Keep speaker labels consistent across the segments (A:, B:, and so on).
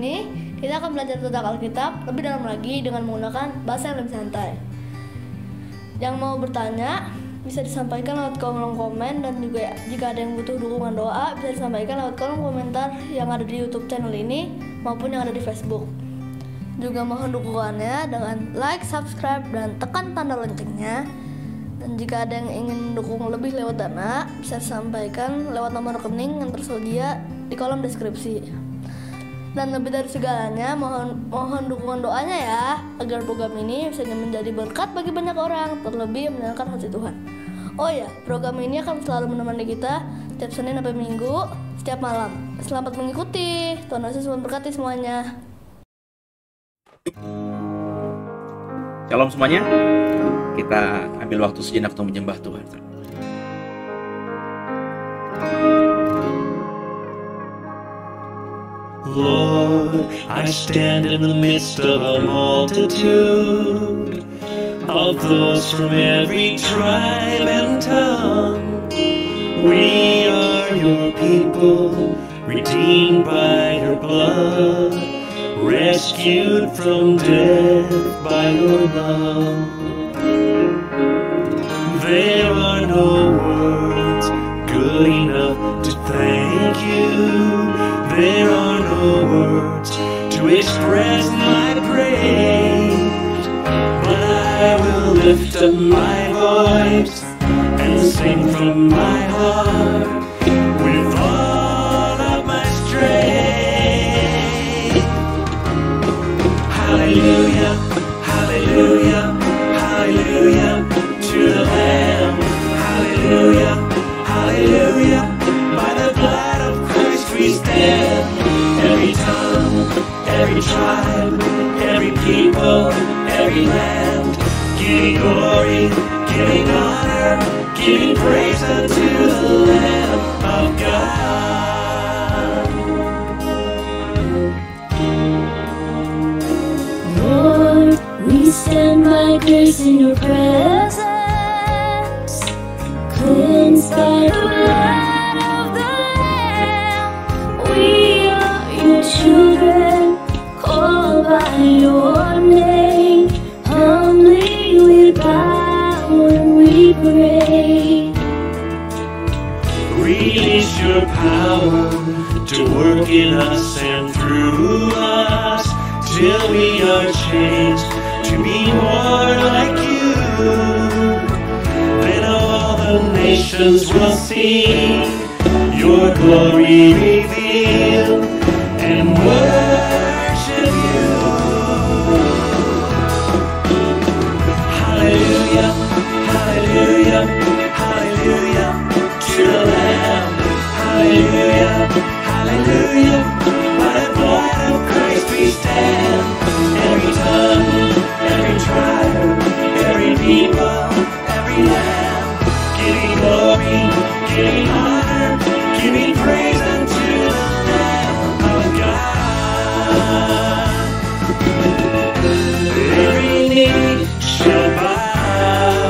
A: ini kita akan belajar tentang Alkitab lebih dalam lagi dengan menggunakan bahasa yang lebih santai. Yang mau bertanya bisa disampaikan lewat kolom komen, dan juga jika ada yang butuh dukungan doa bisa disampaikan lewat kolom komentar yang ada di YouTube channel ini maupun yang ada di Facebook. Juga mohon dukungannya dengan like, subscribe, dan tekan tanda loncengnya. Dan jika ada yang ingin dukung lebih lewat dana, bisa disampaikan lewat nomor rekening yang tersedia di kolom deskripsi. Dan lebih dari segalanya, mohon dukungan doanya ya, agar program ini bisa menjadi berkat bagi banyak orang, terlebih menyenangkan hati Tuhan. Oh ya, program ini akan selalu menemani kita setiap Senin sampai Minggu, setiap malam. Selamat mengikuti, Tuhan Yesus memberkati semuanya.
B: Shalom semuanya, kita ambil waktu sejenak untuk menyembah Tuhan.
C: Lord, I stand in the midst of a multitude of those from every tribe and tongue. We are your people, redeemed by your blood, rescued from death by your love. There are no words good enough to thank you. There are no words to express my praise, but I will lift up my voice and sing from my heart with all of my strength. Hallelujah, hallelujah, hallelujah to the Lamb. Hallelujah, hallelujah, by the blood of Christ we stand. Every tongue, every tribe, every people, every land, giving glory, giving honor, giving praise unto the Lamb of God.
D: Lord, we stand by grace in your presence, cleansed by the blood of the Lamb. We are your children, called by your name. Humbly we bow and we pray.
C: Release your power to work in us and through us, till we are changed to be more like you. Then all the nations will see your glory revealed and worship you. Hallelujah, hallelujah, hallelujah to the Lamb. Hallelujah, hallelujah, by the blood of Christ we stand. Every tongue, every tribe, every people, every land, giving glory, giving honor, giving praise unto the Lamb of God. Every knee shall bow,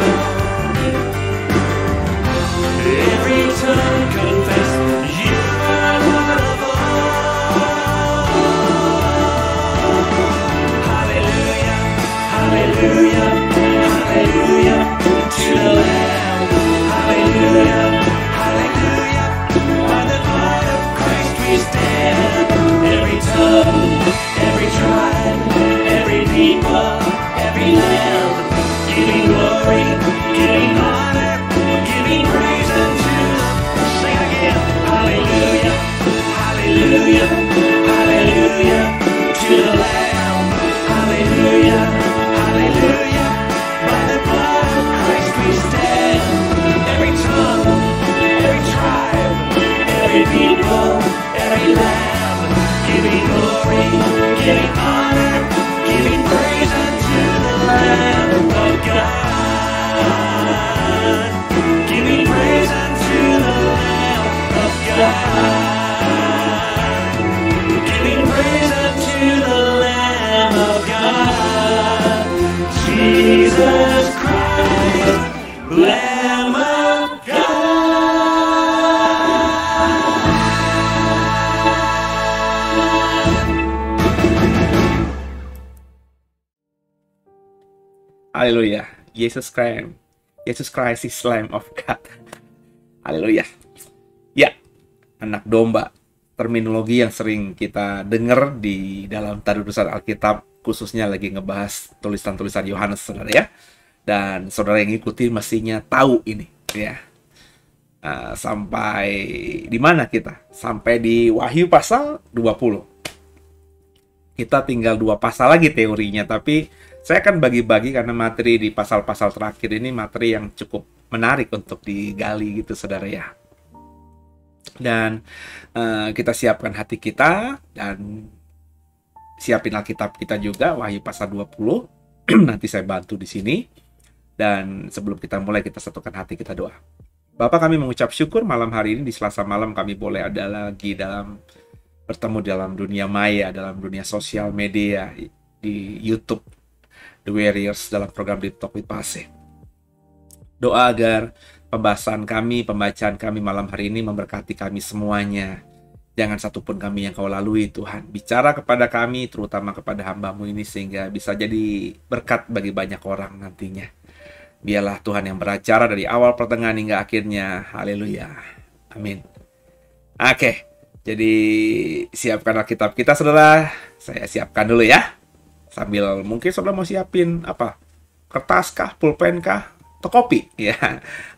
C: every tongue confess you are Lord of all. Hallelujah, hallelujah, hallelujah to the Lamb. Hallelujah, hallelujah, by the blood of Christ we stand. Every tongue, every tribe, every people, every land, giving glory, giving honor, giving praise unto the. Sing it again. Hallelujah, hallelujah, hallelujah to the Lamb. Hallelujah, hallelujah, by the blood of Christ we stand. Every tongue, every tribe, every people, every land, giving glory, giving honor, giving praise unto the Lamb of God. Giving praise unto the Lamb of God. Giving praise unto the Lamb of God. Jesus Christ, Lamb of God.
B: Haleluya. Yesus Christ is Lamb of God. Haleluya. Ya, anak domba. Terminologi yang sering kita dengar di dalam tadurusan Alkitab, khususnya lagi ngebahas tulisan-tulisan Yohanes, saudara ya. Dan saudara yang ikuti mestinya tahu ini, ya. Sampai di mana kita? Sampai di Wahyu pasal 20. Kita tinggal 2 pasal lagi teorinya, tapi saya akan bagi-bagi karena materi di pasal-pasal terakhir ini materi yang cukup menarik untuk digali gitu, saudara ya. Dan kita siapkan hati kita dan siapin Alkitab kita juga, Wahyu pasal 20. Nanti saya bantu di sini. Dan sebelum kita mulai, kita satukan hati, kita doa. Bapak, kami mengucap syukur malam hari ini, di Selasa malam kami boleh ada lagi bertemu dalam dunia maya, dalam dunia sosial media, di YouTube The Warriors, dalam program Deep Talk with Pastor. Doa agar pembahasan kami, pembacaan kami malam hari ini memberkati kami semuanya. Jangan satupun kami yang Kau lalui, Tuhan. Bicara kepada kami, terutama kepada hamba-Mu ini, sehingga bisa jadi berkat bagi banyak orang nantinya. Biarlah Tuhan yang beracara dari awal, pertengahan, hingga akhirnya. Haleluya. Amin. Oke, jadi siapkan Alkitab kita, saudara. Saya siapkan dulu ya. Sambil mungkin saudara mau siapin apa? Kertas kah, pulpen kah, atau kopi? Ya.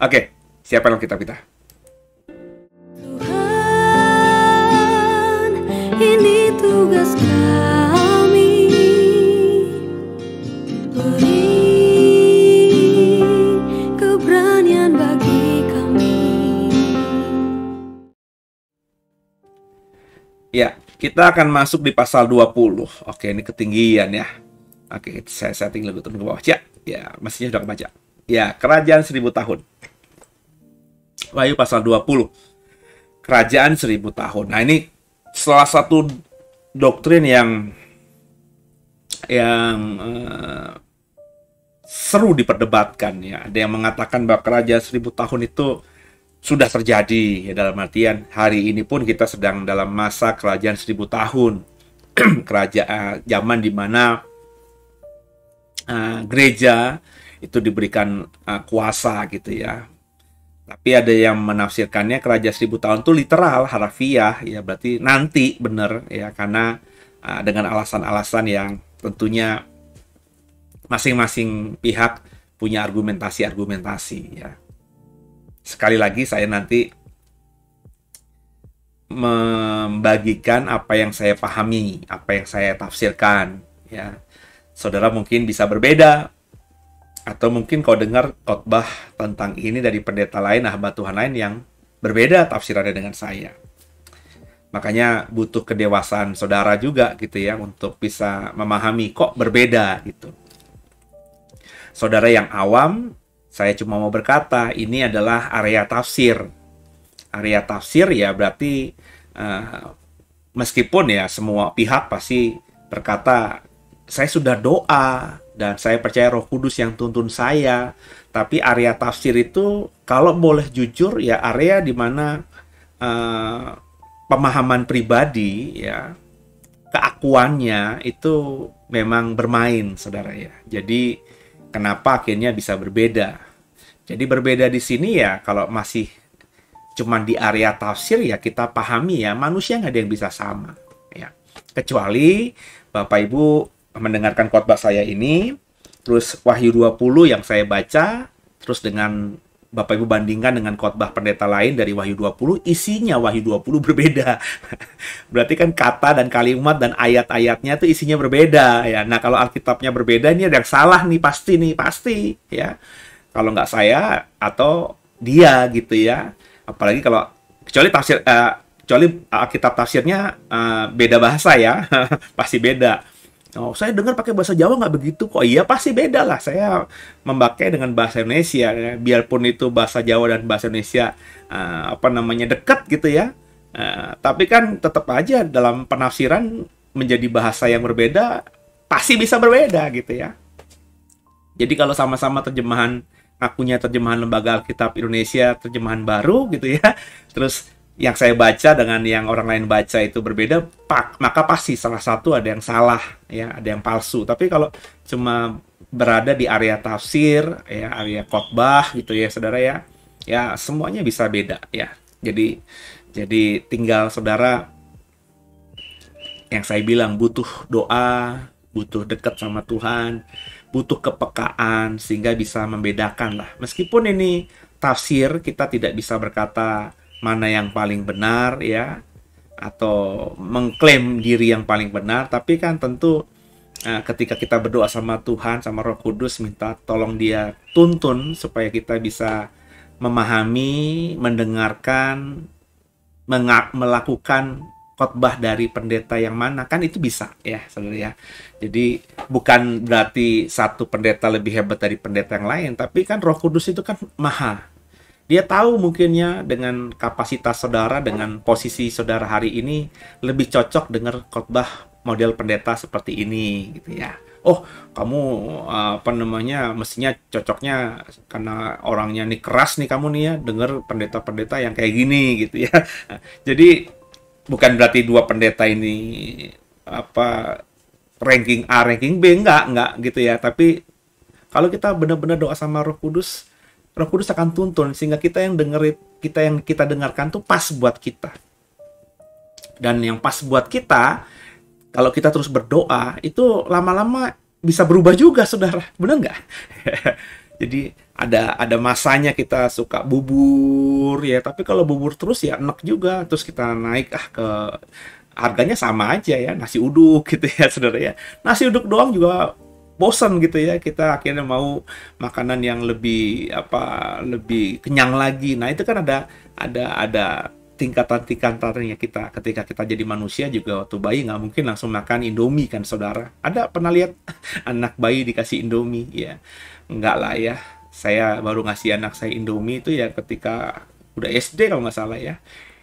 B: Oke, siapkan Alkitab kita.
D: Tuhan, ini tugas kami, beri keberanian bagi kami.
B: Ya, kita akan masuk di pasal 20. Oke, ini ketinggian ya. Oke, saya setting lebih turun ke bawah. Ya, mestinya sudah kebaca. Ya, kerajaan 1000 tahun. Wahyu pasal 20. Kerajaan 1000 tahun. Nah, ini salah satu doktrin yang seru diperdebatkan ya. Ada yang mengatakan bahwa kerajaan 1000 tahun itu sudah terjadi ya, dalam artian hari ini pun kita sedang dalam masa kerajaan 1000 tahun. Kerajaan zaman di mana gereja itu diberikan kuasa gitu ya. Tapi ada yang menafsirkannya kerajaan 1000 tahun itu literal, harfiah ya, berarti nanti benar ya, karena dengan alasan-alasan yang tentunya masing-masing pihak punya argumentasi ya. Sekali lagi saya nanti membagikan apa yang saya pahami, apa yang saya tafsirkan ya. Saudara mungkin bisa berbeda, atau mungkin kau dengar khotbah tentang ini dari pendeta lain, hamba Tuhan lain yang berbeda tafsirannya dengan saya. Makanya butuh kedewasaan saudara juga gitu ya, untuk bisa memahami kok berbeda gitu. Saudara yang awam, saya cuma mau berkata, ini adalah area tafsir. Area tafsir ya berarti meskipun ya semua pihak pasti berkata, saya sudah doa dan saya percaya Roh Kudus yang tuntun saya. Tapi area tafsir itu kalau boleh jujur ya area di mana pemahaman pribadi ya, keakuannya itu memang bermain, saudara ya. Jadi kenapa akhirnya bisa berbeda? Jadi berbeda di sini ya, kalau masih cuman di area tafsir ya kita pahami ya, manusia nggak ada yang bisa sama ya. Kecuali Bapak Ibu mendengarkan khotbah saya ini, terus Wahyu 20 yang saya baca, terus dengan Bapak Ibu bandingkan dengan khotbah pendeta lain dari Wahyu 20, isinya Wahyu 20 berbeda. Berarti kan kata dan kalimat dan ayat-ayatnya itu isinya berbeda ya. Nah, kalau Alkitabnya berbeda, ini ada yang salah nih, pasti ya. Kalau nggak saya atau dia gitu ya. Apalagi kalau kecuali Alkitab tafsirnya beda bahasa ya, pasti beda. Oh, saya dengar pakai bahasa Jawa nggak begitu kok. Iya, pasti beda lah. Saya memakai dengan bahasa Indonesia ya. Biarpun itu bahasa Jawa dan bahasa Indonesia dekat gitu ya. Tapi kan tetap aja dalam penafsiran menjadi bahasa yang berbeda, pasti bisa berbeda gitu ya. Jadi kalau sama-sama terjemahan, akunya terjemahan Lembaga Alkitab Indonesia, terjemahan baru gitu ya, terus yang saya baca dengan yang orang lain baca itu berbeda, maka pasti salah satu ada yang salah, ya, ada yang palsu. Tapi kalau cuma berada di area tafsir, ya, area khotbah gitu ya, saudara ya, ya semuanya bisa beda ya. Jadi tinggal saudara, yang saya bilang, butuh doa, butuh dekat sama Tuhan, butuh kepekaan sehingga bisa membedakan lah. Meskipun ini tafsir, kita tidak bisa berkata mana yang paling benar ya, atau mengklaim diri yang paling benar, tapi kan tentu ketika kita berdoa sama Tuhan, sama Roh Kudus, minta tolong Dia tuntun supaya kita bisa memahami, mendengarkan, melakukan khotbah dari pendeta yang mana, kan itu bisa ya, saudara ya. Jadi bukan berarti satu pendeta lebih hebat dari pendeta yang lain, tapi kan Roh Kudus itu kan maha. Dia tahu mungkinnya dengan kapasitas saudara, dengan posisi saudara hari ini, lebih cocok dengar khotbah model pendeta seperti ini gitu ya. Oh, kamu mestinya cocoknya karena orangnya nih keras nih, kamu nih ya, dengar pendeta-pendeta yang kayak gini gitu ya. Jadi bukan berarti dua pendeta ini ranking A, ranking B, enggak gitu ya. Tapi kalau kita benar-benar doa sama Roh Kudus akan tuntun sehingga kita yang kita dengarkan tuh pas buat kita. Dan yang pas buat kita, kalau kita terus berdoa, itu lama-lama bisa berubah juga, saudara. Benar nggak? Jadi ada masanya kita suka bubur ya, tapi kalau bubur terus ya enak juga. Terus kita naik ke harganya sama aja ya, nasi uduk gitu ya, saudara ya. Nasi uduk doang juga bosan gitu ya, kita akhirnya mau makanan yang lebih kenyang lagi. Nah, itu kan ada tingkatan-tingkatannya kita. Ketika kita jadi manusia juga, waktu bayi nggak mungkin langsung makan Indomie kan, saudara. Ada pernah lihat anak bayi dikasih Indomie? Ya, enggak lah ya. Saya baru ngasih anak saya Indomie itu ya ketika udah SD kalau nggak salah ya.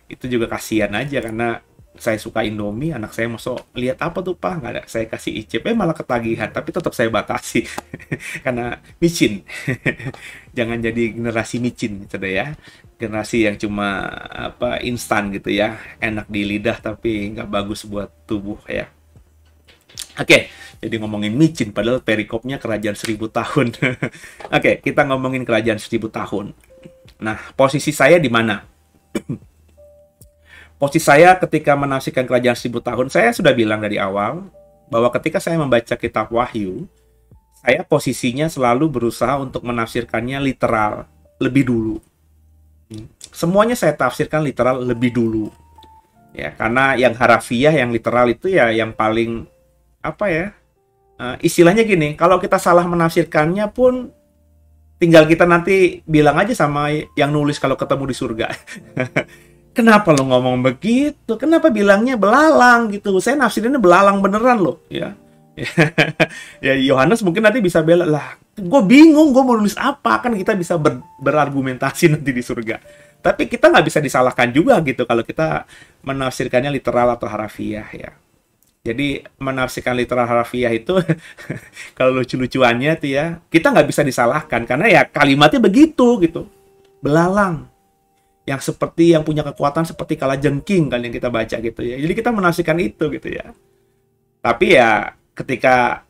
B: Itu juga kasihan aja karena saya suka Indomie, anak saya masuk lihat apa tuh Pak, nggak ada, saya kasih icip, malah ketagihan, tapi tetap saya batasi karena micin. Jangan jadi generasi micin gitu deh ya, generasi yang cuma instan gitu ya, enak di lidah tapi nggak bagus buat tubuh ya. Oke, jadi ngomongin micin padahal perikopnya kerajaan 1000 tahun. Oke, kita ngomongin kerajaan 1000 tahun. Nah, posisi saya di mana? Posisi saya ketika menafsirkan kerajaan 1000 tahun, saya sudah bilang dari awal bahwa ketika saya membaca kitab Wahyu, saya posisinya selalu berusaha untuk menafsirkannya literal lebih dulu. Semuanya saya tafsirkan literal lebih dulu. Ya, karena yang harafiah, yang literal itu ya yang paling istilahnya gini, kalau kita salah menafsirkannya pun tinggal kita nanti bilang aja sama yang nulis kalau ketemu di surga. Kenapa lo ngomong begitu? Kenapa bilangnya belalang gitu? Saya nafsirinnya belalang beneran loh, ya. Ya Yohanes mungkin nanti bisa bela lah. Gue bingung, gue mau nulis apa, kan kita bisa berargumentasi nanti di surga. Tapi kita nggak bisa disalahkan juga gitu kalau kita menafsirkannya literal atau harafiah ya. Jadi menafsirkan literal harafiah itu kalau lucu-lucuannya tuh ya, kita nggak bisa disalahkan karena ya kalimatnya begitu gitu. Belalang yang seperti yang punya kekuatan seperti kalajengking kan yang kita baca gitu ya. Jadi kita menafsirkan itu gitu ya. Tapi ya ketika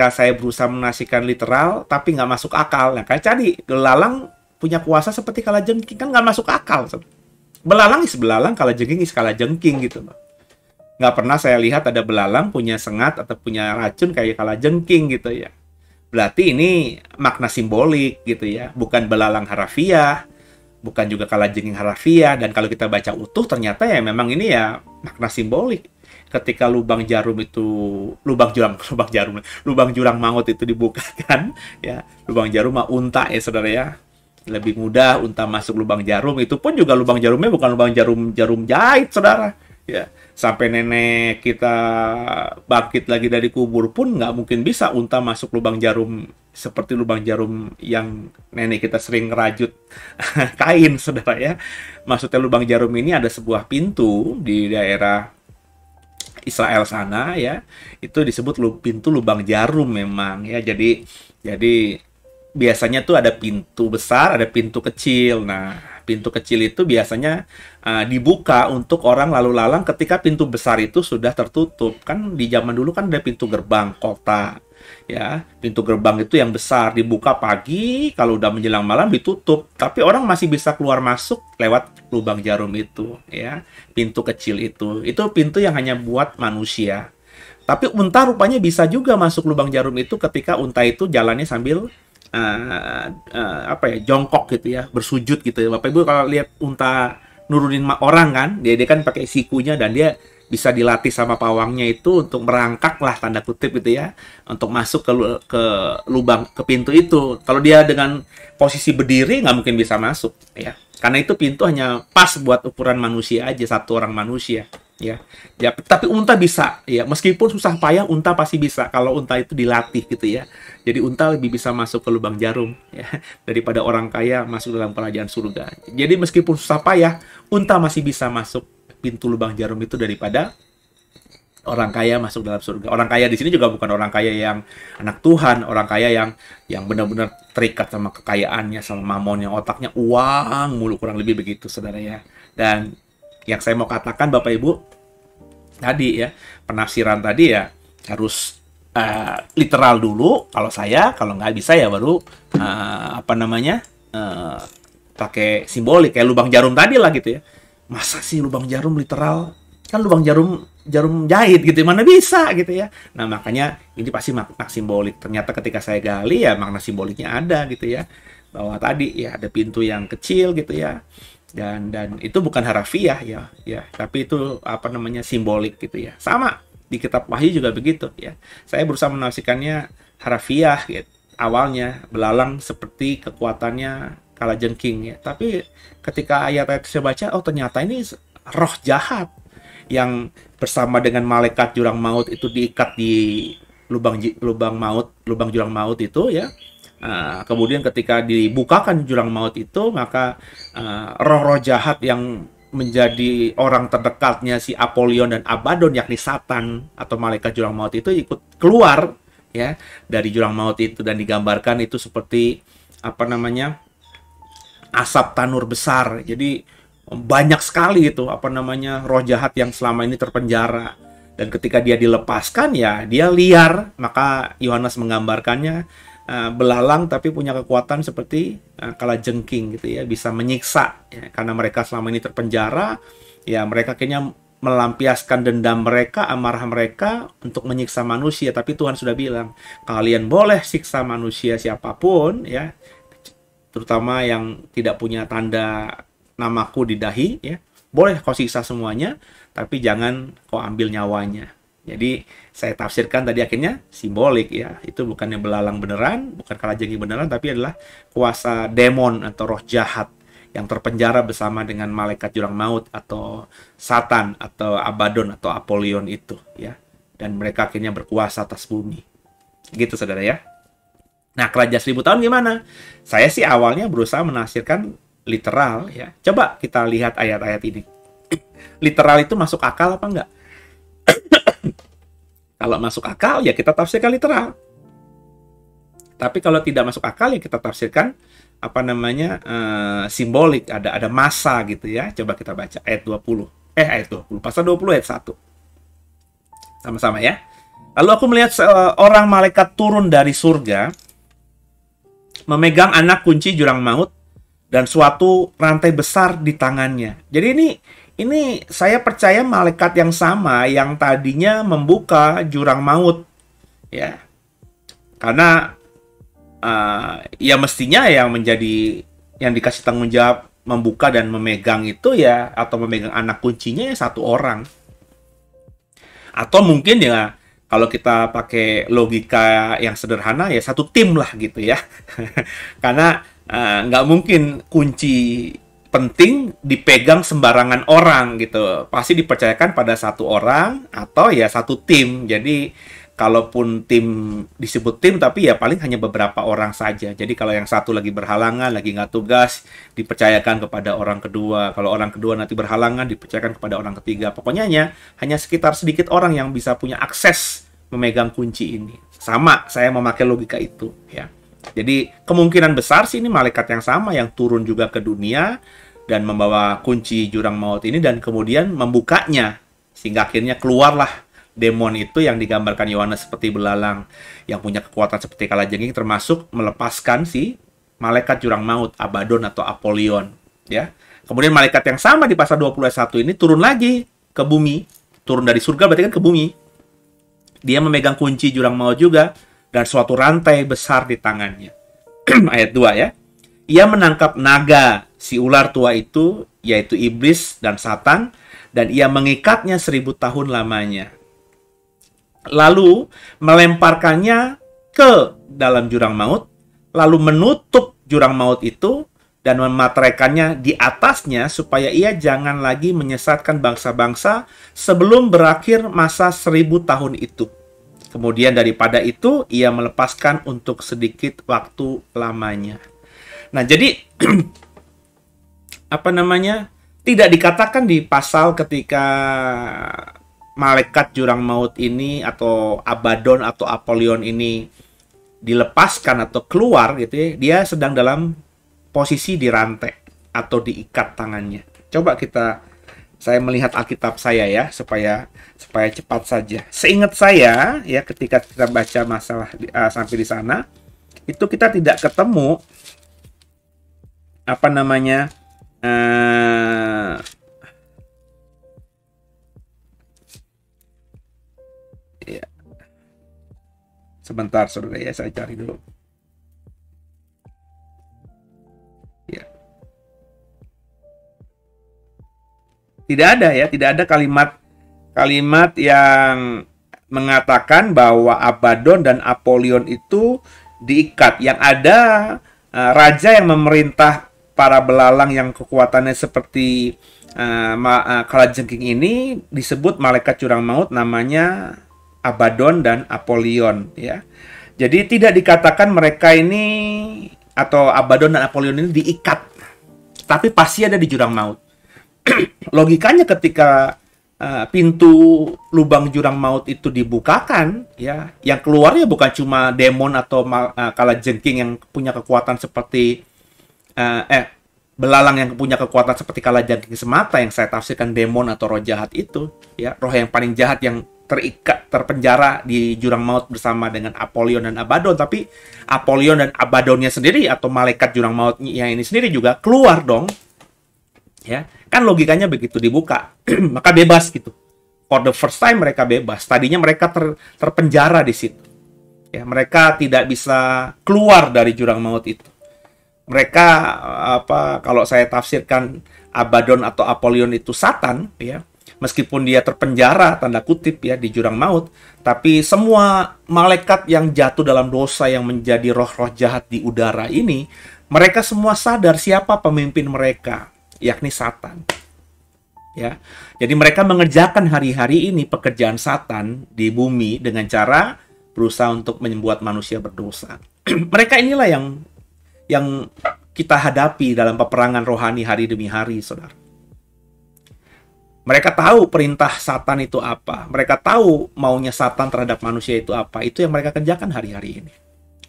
B: saya berusaha menafsirkan literal tapi nggak masuk akal. Nah, kayak tadi belalang punya kuasa seperti kalajengking kan nggak masuk akal. Belalang is belalang, kalajengking is kalajengking gitu loh. Nggak pernah saya lihat ada belalang punya sengat atau punya racun kayak kalajengking gitu ya. Berarti ini makna simbolik gitu ya, bukan belalang harafiah, bukan juga kalajengking harafiah. Dan kalau kita baca utuh ternyata ya memang ini ya makna simbolik. Ketika lubang jurang maut itu dibukakan ya, lubang jarum mah unta ya saudara ya, lebih mudah unta masuk lubang jarum. Itu pun juga lubang jarumnya bukan lubang jarum jahit saudara ya. Sampai nenek kita bangkit lagi dari kubur pun nggak mungkin bisa unta masuk lubang jarum seperti lubang jarum yang nenek kita sering ngerajut kain, saudara ya. Maksudnya lubang jarum ini ada sebuah pintu di daerah Israel sana ya. Itu disebut pintu lubang jarum memang ya. Jadi biasanya tuh ada pintu besar, ada pintu kecil. Nah, pintu kecil itu biasanya dibuka untuk orang lalu lalang ketika pintu besar itu sudah tertutup. Kan di zaman dulu kan ada pintu gerbang kota. Ya, pintu gerbang itu yang besar dibuka pagi, kalau udah menjelang malam ditutup. Tapi orang masih bisa keluar masuk lewat lubang jarum itu, ya. Pintu kecil itu. Itu pintu yang hanya buat manusia. Tapi unta rupanya bisa juga masuk lubang jarum itu ketika unta itu jalannya sambil jongkok gitu ya, bersujud gitu ya. Bapak Ibu kalau lihat unta nurunin orang kan, dia kan pakai sikunya dan dia bisa dilatih sama pawangnya itu untuk merangkak lah tanda kutip gitu ya, untuk masuk ke lubang, ke pintu itu. Kalau dia dengan posisi berdiri nggak mungkin bisa masuk ya, karena itu pintu hanya pas buat ukuran manusia aja, satu orang manusia ya. Ya, tapi unta bisa ya, meskipun susah payah unta pasti bisa kalau unta itu dilatih gitu ya. Jadi unta lebih bisa masuk ke lubang jarum ya daripada orang kaya masuk dalam kerajaan surga. Jadi meskipun susah payah unta masih bisa masuk pintu lubang jarum itu daripada orang kaya masuk dalam surga. Orang kaya di sini juga bukan orang kaya yang anak Tuhan, orang kaya yang benar-benar terikat sama kekayaannya, sama mamonnya, otaknya uang mulu, kurang lebih begitu saudara ya. Dan yang saya mau katakan Bapak Ibu tadi ya, penafsiran tadi ya harus literal dulu kalau saya, kalau nggak bisa ya baru pakai simbolik kayak lubang jarum tadi lah gitu ya. Masa sih lubang jarum literal? Kan lubang jarum jahit gitu, mana bisa gitu ya. Nah makanya ini pasti makna simbolik. Ternyata ketika saya gali ya makna simboliknya ada gitu ya. Bahwa tadi ya ada pintu yang kecil gitu ya. Dan itu bukan harafiah ya, tapi itu simbolik gitu ya. Sama di kitab Wahyu juga begitu ya. Saya berusaha menafsirkannya harafiah gitu. Awalnya belalang seperti kekuatannya kalajengking ya. Tapi ketika ayat-ayat saya baca, oh ternyata ini roh jahat yang bersama dengan malaikat jurang maut itu diikat di lubang jurang maut itu ya. Kemudian ketika dibukakan jurang maut itu, maka roh-roh jahat yang menjadi orang terdekatnya si Apollyon dan Abaddon, yakni Satan atau malaikat jurang maut itu ikut keluar ya dari jurang maut itu, dan digambarkan itu seperti asap tanur besar. Jadi banyak sekali itu roh jahat yang selama ini terpenjara, dan ketika dia dilepaskan ya dia liar. Maka Yohanes menggambarkannya belalang tapi punya kekuatan seperti kalajengking gitu ya, bisa menyiksa ya, karena mereka selama ini terpenjara ya. Mereka kayaknya melampiaskan dendam mereka, amarah mereka untuk menyiksa manusia, tapi Tuhan sudah bilang kalian boleh siksa manusia siapapun ya, terutama yang tidak punya tanda namaku di dahi ya, boleh kau siksa semuanya, tapi jangan kau ambil nyawanya. Jadi saya tafsirkan tadi akhirnya simbolik ya, itu bukannya belalang beneran, bukan kalajengking beneran, tapi adalah kuasa demon atau roh jahat yang terpenjara bersama dengan malaikat jurang maut atau Satan atau Abaddon atau Apollyon itu ya, dan mereka akhirnya berkuasa atas bumi. Gitu saudara ya. Nah, kerajaan 1000 tahun gimana? Saya sih awalnya berusaha menafsirkan literal ya. Coba kita lihat ayat-ayat ini. Literal itu masuk akal apa enggak? Kalau masuk akal ya kita tafsirkan literal. Tapi kalau tidak masuk akal ya kita tafsirkan simbolik, ada masa gitu ya. Coba kita baca ayat 20. Pasal 20 ayat 1. Sama-sama ya. Lalu aku melihat seorang malaikat turun dari surga, memegang anak kunci jurang maut dan suatu rantai besar di tangannya. Jadi ini saya percaya malaikat yang sama yang tadinya membuka jurang maut ya. Karena ya mestinya yang dikasih tanggung jawab membuka dan memegang itu ya, atau memegang anak kuncinya ya satu orang. Atau mungkin ya kalau kita pakai logika yang sederhana ya satu tim lah gitu ya. Karena nggak mungkin kunci penting dipegang sembarangan orang gitu. Pasti dipercayakan pada satu orang atau ya satu tim. Jadi kalaupun tim disebut tim, tapi ya paling hanya beberapa orang saja. Jadi kalau yang satu lagi berhalangan, lagi nggak tugas, dipercayakan kepada orang kedua. Kalau orang kedua nanti berhalangan, dipercayakan kepada orang ketiga. Pokoknya hanya sekitar sedikit orang yang bisa punya akses memegang kunci ini. Sama, saya memakai logika itu ya. Jadi kemungkinan besar sih ini malaikat yang sama yang turun juga ke dunia, dan membawa kunci jurang maut ini dan kemudian membukanya sehingga akhirnya keluarlah demon itu yang digambarkan Yohanes seperti belalang yang punya kekuatan seperti kalajengking, termasuk melepaskan si malaikat jurang maut Abaddon atau Apollyon, ya. Kemudian malaikat yang sama di pasal 20 ayat 1 ini turun lagi ke bumi, turun dari surga berarti kan ke bumi. Dia memegang kunci jurang maut juga dan suatu rantai besar di tangannya. Ayat 2 ya. Ia menangkap naga, si ular tua itu, yaitu iblis dan Satan, dan ia mengikatnya 1000 tahun lamanya. Lalu melemparkannya ke dalam jurang maut, lalu menutup jurang maut itu, dan memateraikannya di atasnya supaya ia jangan lagi menyesatkan bangsa-bangsa sebelum berakhir masa 1000 tahun itu. Kemudian daripada itu, ia melepaskan untuk sedikit waktu lamanya. Nah, jadi apa namanya? Tidak dikatakan di pasal ketika malaikat jurang maut ini atau Abaddon atau Apollyon ini dilepaskan atau keluar gitu ya, dia sedang dalam posisi dirantai atau diikat tangannya. Coba saya melihat Alkitab saya ya supaya cepat saja. Seingat saya ya ketika kita baca masalah sampai di sana itu kita tidak ketemu apa namanya ya. Sebentar saudara ya, saya cari dulu. Ya. Tidak ada kalimat yang mengatakan bahwa Abaddon dan Apollyon itu diikat. Yang ada raja yang memerintah para belalang yang kekuatannya seperti kalajengking ini disebut malaikat jurang maut, namanya Abaddon dan Apollyon ya. Jadi tidak dikatakan mereka ini atau Abaddon dan Apollyon ini diikat, tapi pasti ada di jurang maut. Logikanya ketika pintu lubang jurang maut itu dibukakan ya, yang keluarnya bukan cuma demon atau kalajengking yang punya kekuatan seperti belalang yang punya kekuatan seperti kalajengking semata yang saya tafsirkan demon atau roh jahat itu ya, roh yang paling jahat yang terpenjara di jurang maut bersama dengan Apollyon dan Abaddon, tapi Apollyon dan Abaddonnya sendiri atau malaikat jurang mautnya ini sendiri juga keluar dong ya, kan logikanya begitu dibuka maka bebas gitu. For the first time mereka bebas, tadinya mereka terpenjara di situ ya, mereka tidak bisa keluar dari jurang maut itu. Mereka kalau saya tafsirkan Abaddon atau Apollyon itu Satan ya, meskipun dia terpenjara tanda kutip ya di jurang maut, tapi semua malaikat yang jatuh dalam dosa yang menjadi roh-roh jahat di udara ini, mereka semua sadar siapa pemimpin mereka, yakni Satan. Ya. Jadi mereka mengerjakan hari-hari ini pekerjaan Satan di bumi dengan cara berusaha untuk membuat manusia berdosa. Mereka inilah yang kita hadapi dalam peperangan rohani hari demi hari, saudara. Mereka tahu perintah Satan itu apa. Mereka tahu maunya Satan terhadap manusia itu apa. Itu yang mereka kerjakan hari-hari ini.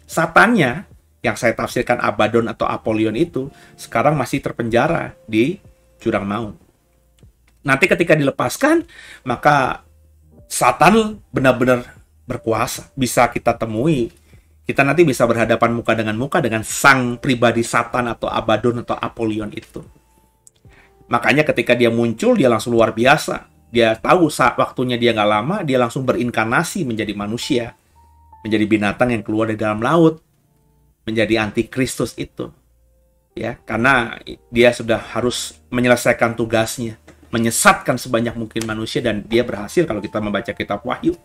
B: Satannya, yang saya tafsirkan Abaddon atau Apollyon itu, sekarang masih terpenjara di jurang maut. Nanti ketika dilepaskan, maka Satan benar-benar berkuasa. Bisa kita temui. Kita nanti bisa berhadapan muka dengan sang pribadi Satan atau Abaddon atau Apollyon itu. Makanya ketika dia muncul, dia langsung luar biasa. Dia tahu saat waktunya dia nggak lama, dia langsung berinkarnasi menjadi manusia. Menjadi binatang yang keluar dari dalam laut. Menjadi antikristus itu. Ya, karena dia sudah harus menyelesaikan tugasnya. Menyesatkan sebanyak mungkin manusia, dan dia berhasil kalau kita membaca kitab Wahyu.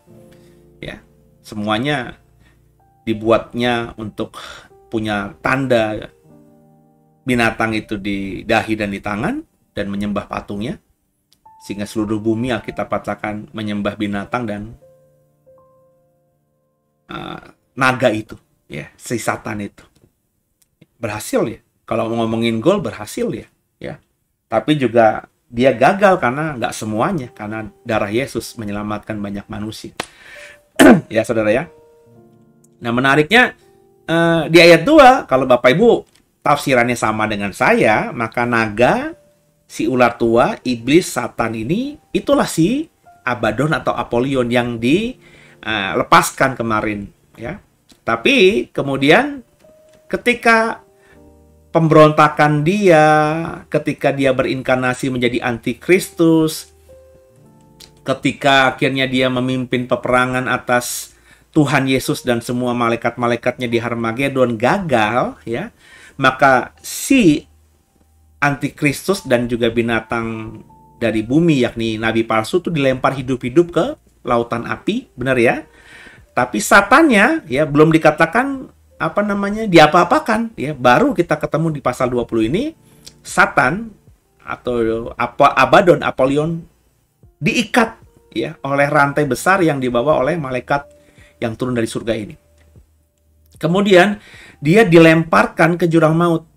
B: Ya, semuanya dibuatnya untuk punya tanda binatang itu di dahi dan di tangan dan menyembah patungnya, sehingga seluruh bumi Alkitab katakan menyembah binatang dan naga itu ya, si Satan itu. Berhasil ya, kalau ngomongin gol berhasil ya. Tapi juga dia gagal karena nggak semuanya, karena darah Yesus menyelamatkan banyak manusia. Ya saudara ya. Nah menariknya di ayat 2, kalau Bapak Ibu tafsirannya sama dengan saya, maka naga si ular tua, iblis, Satan ini, itulah si Abaddon atau Apollyon yang dilepaskan kemarin, ya. Tapi kemudian ketika pemberontakan dia, ketika dia berinkarnasi menjadi antikristus, ketika akhirnya dia memimpin peperangan atas Tuhan Yesus dan semua malaikat-malaikatnya di Harmagedon gagal, ya, maka si antikristus dan juga binatang dari bumi, yakni nabi palsu, itu dilempar hidup-hidup ke lautan api, benar ya? Tapi satannya, ya, belum dikatakan diapa-apakan, ya. Baru kita ketemu di pasal 20 ini, Satan atau Abaddon, Apollyon diikat, ya, oleh rantai besar yang dibawa oleh malaikat yang turun dari surga ini. Kemudian dia dilemparkan ke jurang maut,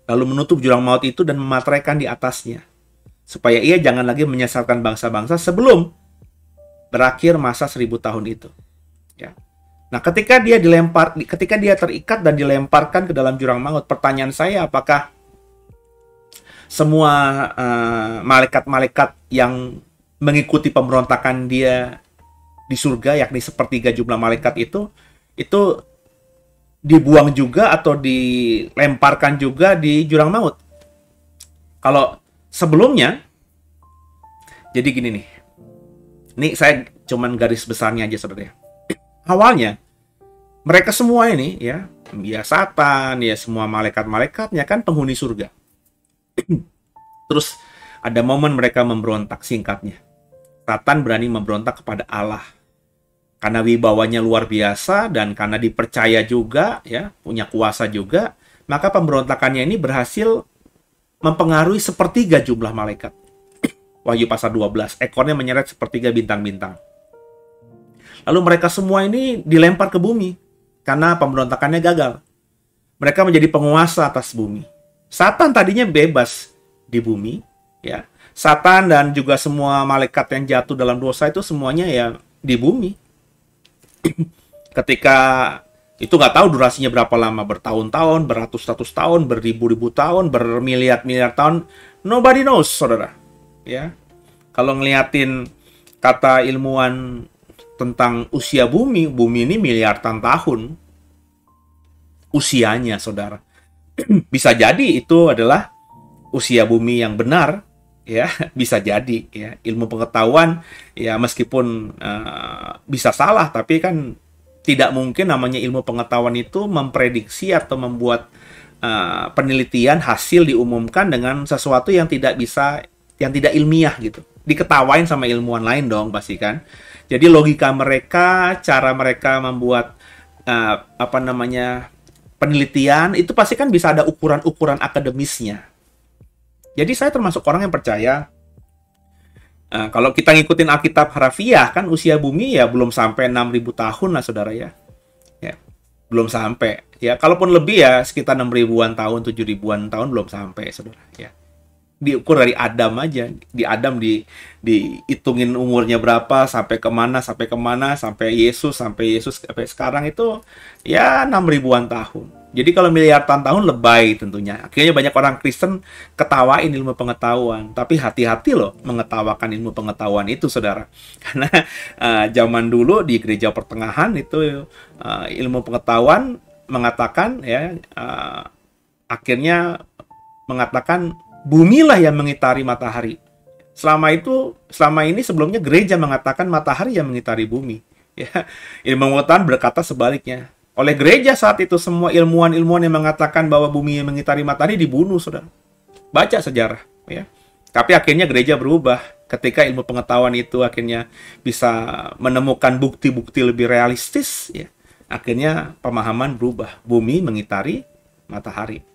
B: lalu menutup jurang maut itu dan memateraikan di atasnya, supaya ia jangan lagi menyesatkan bangsa-bangsa sebelum berakhir masa 1000 tahun itu. Ya. Nah, ketika dia terikat dan dilemparkan ke dalam jurang maut, pertanyaan saya, apakah semua malaikat-malaikat yang mengikuti pemberontakan dia di surga, yakni sepertiga jumlah malaikat itu dibuang juga atau dilemparkan juga di jurang maut? Kalau sebelumnya, jadi gini nih. Ini saya cuman garis besarnya aja, saudara. Awalnya, mereka semua ini, ya Satan, ya semua malaikat-malaikatnya kan penghuni surga. Terus ada momen mereka memberontak, singkatnya. Satan berani memberontak kepada Allah. Karena wibawanya luar biasa dan karena dipercaya juga, ya, punya kuasa juga, maka pemberontakannya ini berhasil mempengaruhi sepertiga jumlah malaikat. Wahyu pasal 12, ekornya menyeret sepertiga bintang-bintang. Lalu mereka semua ini dilempar ke bumi karena pemberontakannya gagal. Mereka menjadi penguasa atas bumi. Satan tadinya bebas di bumi, ya. Satan dan juga semua malaikat yang jatuh dalam dosa itu semuanya ya di bumi. Ketika itu nggak tahu durasinya berapa lama, bertahun-tahun, beratus-ratus tahun, beribu-ribu tahun, bermiliar-miliar tahun, nobody knows, saudara. Ya, kalau ngeliatin kata ilmuwan tentang usia bumi ini miliaran tahun usianya, saudara. Bisa jadi itu adalah usia bumi yang benar, ya, bisa jadi, ya. Ilmu pengetahuan, ya, meskipun bisa salah, tapi kan tidak mungkin namanya ilmu pengetahuan itu memprediksi atau membuat penelitian hasil diumumkan dengan sesuatu yang tidak ilmiah gitu. Diketawain sama ilmuwan lain dong pasti kan. Jadi logika mereka, cara mereka membuat penelitian itu pasti kan bisa ada ukuran-ukuran akademisnya. Jadi saya termasuk orang yang percaya kalau kita ngikutin Alkitab harafiah kan usia bumi ya belum sampai 6.000 tahun lah, saudara, ya. Ya, belum sampai. Ya, kalaupun lebih ya sekitar 6.000-an tahun, 7.000-an tahun belum sampai, saudara, ya. Diukur dari Adam aja. Di Adam dihitungin umurnya berapa, sampai kemana, sampai Yesus sampai sekarang itu ya 6.000-an tahun. Jadi kalau miliaran tahun lebay tentunya. Akhirnya banyak orang Kristen ketawain ilmu pengetahuan. Tapi hati-hati loh mengetawakan ilmu pengetahuan itu, saudara. Karena zaman dulu di gereja pertengahan itu ilmu pengetahuan mengatakan, ya, akhirnya mengatakan bumi lah yang mengitari matahari. Selama ini sebelumnya gereja mengatakan matahari yang mengitari bumi. Ya, ilmu pengetahuan berkata sebaliknya. Oleh gereja saat itu semua ilmuwan-ilmuwan yang mengatakan bahwa bumi yang mengitari matahari dibunuh, saudara. Baca sejarah, ya. Tapi akhirnya gereja berubah ketika ilmu pengetahuan itu akhirnya bisa menemukan bukti-bukti lebih realistis, ya. Akhirnya pemahaman berubah, bumi mengitari matahari.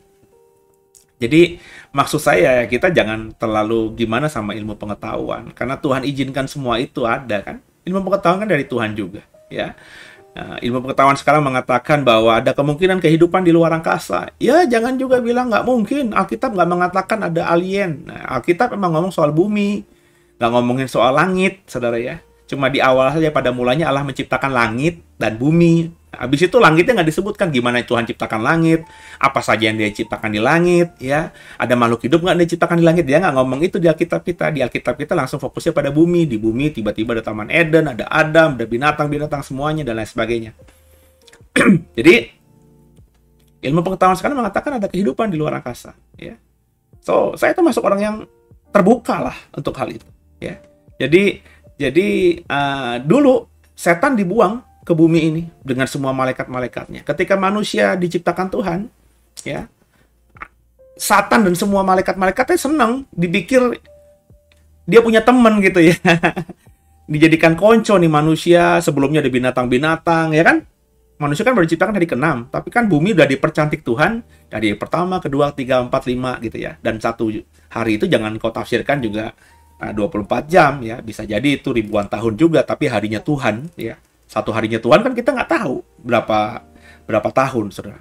B: Jadi maksud saya kita jangan terlalu gimana sama ilmu pengetahuan, karena Tuhan izinkan semua itu ada kan. Ilmu pengetahuan kan dari Tuhan juga, ya. Nah, ilmu pengetahuan sekarang mengatakan bahwa ada kemungkinan kehidupan di luar angkasa. Ya, jangan juga bilang nggak mungkin. Alkitab nggak mengatakan ada alien. Nah, Alkitab memang ngomong soal bumi, nggak ngomongin soal langit, saudara, ya. Cuma di awal saja pada mulanya Allah menciptakan langit dan bumi. Habis itu langitnya nggak disebutkan gimana Tuhan ciptakan langit, apa saja yang dia ciptakan di langit, ya. Ada makhluk hidup nggak dia ciptakan di langit? Dia nggak ngomong itu di Alkitab kita. Di Alkitab kita langsung fokusnya pada bumi. Di bumi tiba-tiba ada Taman Eden, ada Adam, ada binatang-binatang semuanya, dan lain sebagainya. Jadi, ilmu pengetahuan sekarang mengatakan ada kehidupan di luar angkasa, ya. So, saya termasuk orang yang terbuka lah untuk hal itu, ya. Jadi dulu setan dibuang ke bumi ini dengan semua malaikat-malaikatnya. Ketika manusia diciptakan Tuhan, ya, Satan dan semua malaikat-malaikatnya senang, dipikir dia punya teman gitu ya. Dijadikan konco nih manusia, sebelumnya ada binatang-binatang, ya kan? Manusia kan baru diciptakan hari ke-6, tapi kan bumi udah dipercantik Tuhan dari pertama, kedua, 3, 4, 5 gitu ya. Dan satu hari itu jangan kau tafsirkan juga 24 jam ya, bisa jadi itu ribuan tahun juga, tapi harinya Tuhan ya. Satu harinya Tuhan kan kita nggak tahu berapa tahun, saudara.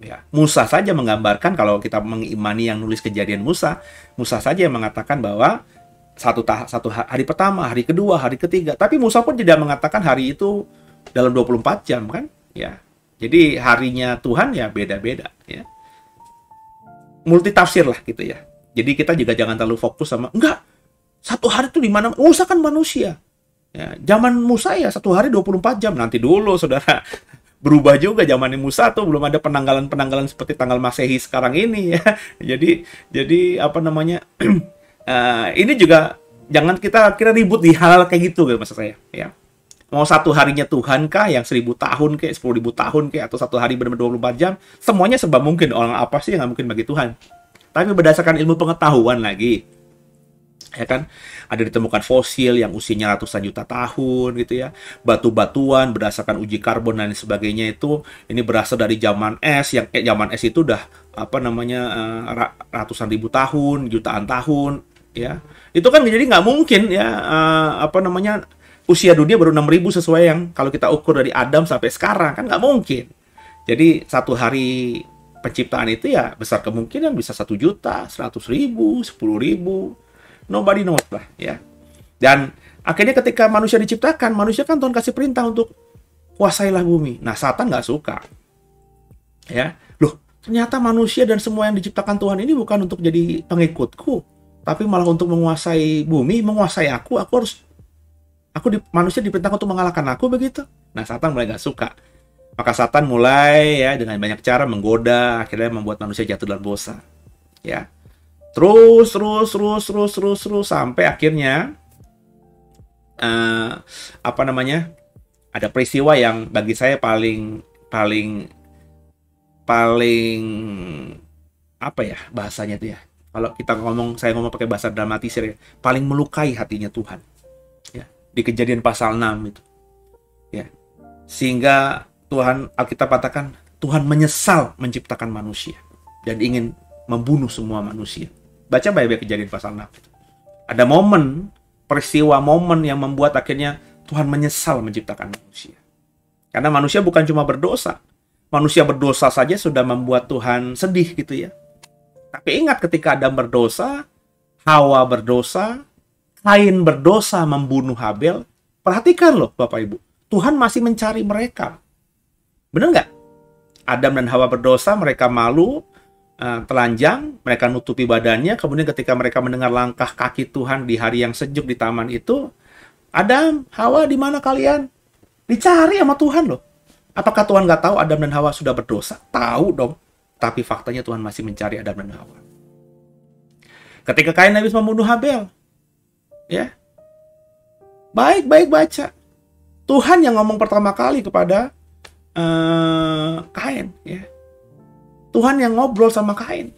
B: Ya, Musa saja menggambarkan, kalau kita mengimani yang nulis Kejadian Musa saja yang mengatakan bahwa satu hari pertama, hari kedua, hari ketiga. Tapi Musa pun tidak mengatakan hari itu dalam 24 jam kan? Ya. Jadi harinya Tuhan ya beda-beda ya. Multitafsir lah gitu ya. Jadi kita juga jangan terlalu fokus sama enggak. Satu hari itu di mana? Musa kan manusia. Ya, zaman Musa ya satu hari 24 jam. Nanti dulu saudara, berubah juga zaman Musa tuh belum ada penanggalan-penanggalan seperti tanggal Masehi sekarang ini ya. Jadi apa namanya? Ini juga jangan kita kira ribut di hal kayak gitu maksud saya ya. Mau satu harinya Tuhan kah yang 1000 tahun kayak 10.000 tahun kayak atau satu hari benar-benar 24 jam, semuanya serba mungkin. Orang apa sih yang nggak mungkin bagi Tuhan? Tapi berdasarkan ilmu pengetahuan lagi, ya kan, ada ditemukan fosil yang usianya ratusan juta tahun gitu ya, batu-batuan berdasarkan uji karbon dan sebagainya, itu ini berasal dari zaman es, yang zaman es itu udah apa namanya ratusan ribu tahun, jutaan tahun ya. Itu kan jadi nggak mungkin ya apa namanya usia dunia baru 6.000 sesuai yang kalau kita ukur dari Adam sampai sekarang, kan nggak mungkin. Jadi satu hari penciptaan itu ya besar kemungkinan bisa 1 juta, 100.000, 10.000. Nobody knows lah ya. Dan akhirnya ketika manusia diciptakan, manusia kan Tuhan kasih perintah untuk kuasailah bumi. Nah, Satan nggak suka. Ya, loh, ternyata manusia dan semua yang diciptakan Tuhan ini bukan untuk jadi pengikutku, tapi malah untuk menguasai bumi, menguasai aku manusia diperintahkan untuk mengalahkan aku begitu. Nah, Satan mulai nggak suka. Maka Satan mulai ya dengan banyak cara menggoda, akhirnya membuat manusia jatuh dalam dosa. Ya. Terus sampai akhirnya apa namanya, ada peristiwa yang bagi saya paling apa ya bahasanya itu ya, kalau kita saya ngomong pakai bahasa dramatisir ya, paling melukai hatinya Tuhan ya, di Kejadian pasal 6 itu ya, sehingga Alkitab katakan Tuhan menyesal menciptakan manusia dan ingin membunuh semua manusia. Baca Bible Kejadian pasal 6. Ada peristiwa yang membuat akhirnya Tuhan menyesal menciptakan manusia. Karena manusia bukan cuma berdosa. Manusia berdosa saja sudah membuat Tuhan sedih gitu ya. Tapi ingat ketika Adam berdosa, Hawa berdosa, Kain berdosa membunuh Habel. Perhatikan loh Bapak Ibu. Tuhan masih mencari mereka. Benar nggak? Adam dan Hawa berdosa, mereka malu, telanjang, mereka nutupi badannya. Kemudian ketika mereka mendengar langkah kaki Tuhan di hari yang sejuk di taman itu, Adam, Hawa, di mana kalian? Dicari sama Tuhan loh. Apakah Tuhan nggak tahu Adam dan Hawa sudah berdosa? Tahu dong. Tapi faktanya Tuhan masih mencari Adam dan Hawa. Ketika Kain habis membunuh Habel, ya, baik baca. Tuhan yang ngomong pertama kali kepada Kain, ya. Tuhan yang ngobrol sama Kain.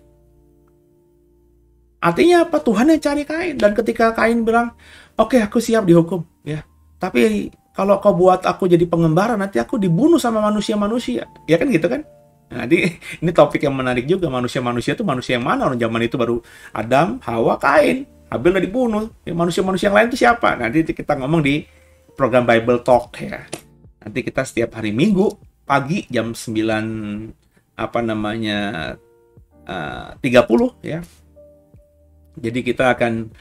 B: Artinya apa? Tuhan yang cari Kain. Dan ketika Kain bilang, oke, aku siap dihukum, ya. Tapi kalau kau buat aku jadi pengembara, nanti aku dibunuh sama manusia-manusia. Ya kan gitu kan? Nah, ini topik yang menarik juga. Manusia-manusia itu manusia yang mana? Orang zaman itu baru Adam, Hawa, Kain. Habel udah dibunuh. Ya, manusia-manusia yang lain itu siapa? Nanti kita ngomong di program Bible Talk ya. Nanti kita setiap hari Minggu pagi jam 9 30 ya. Jadi kita akan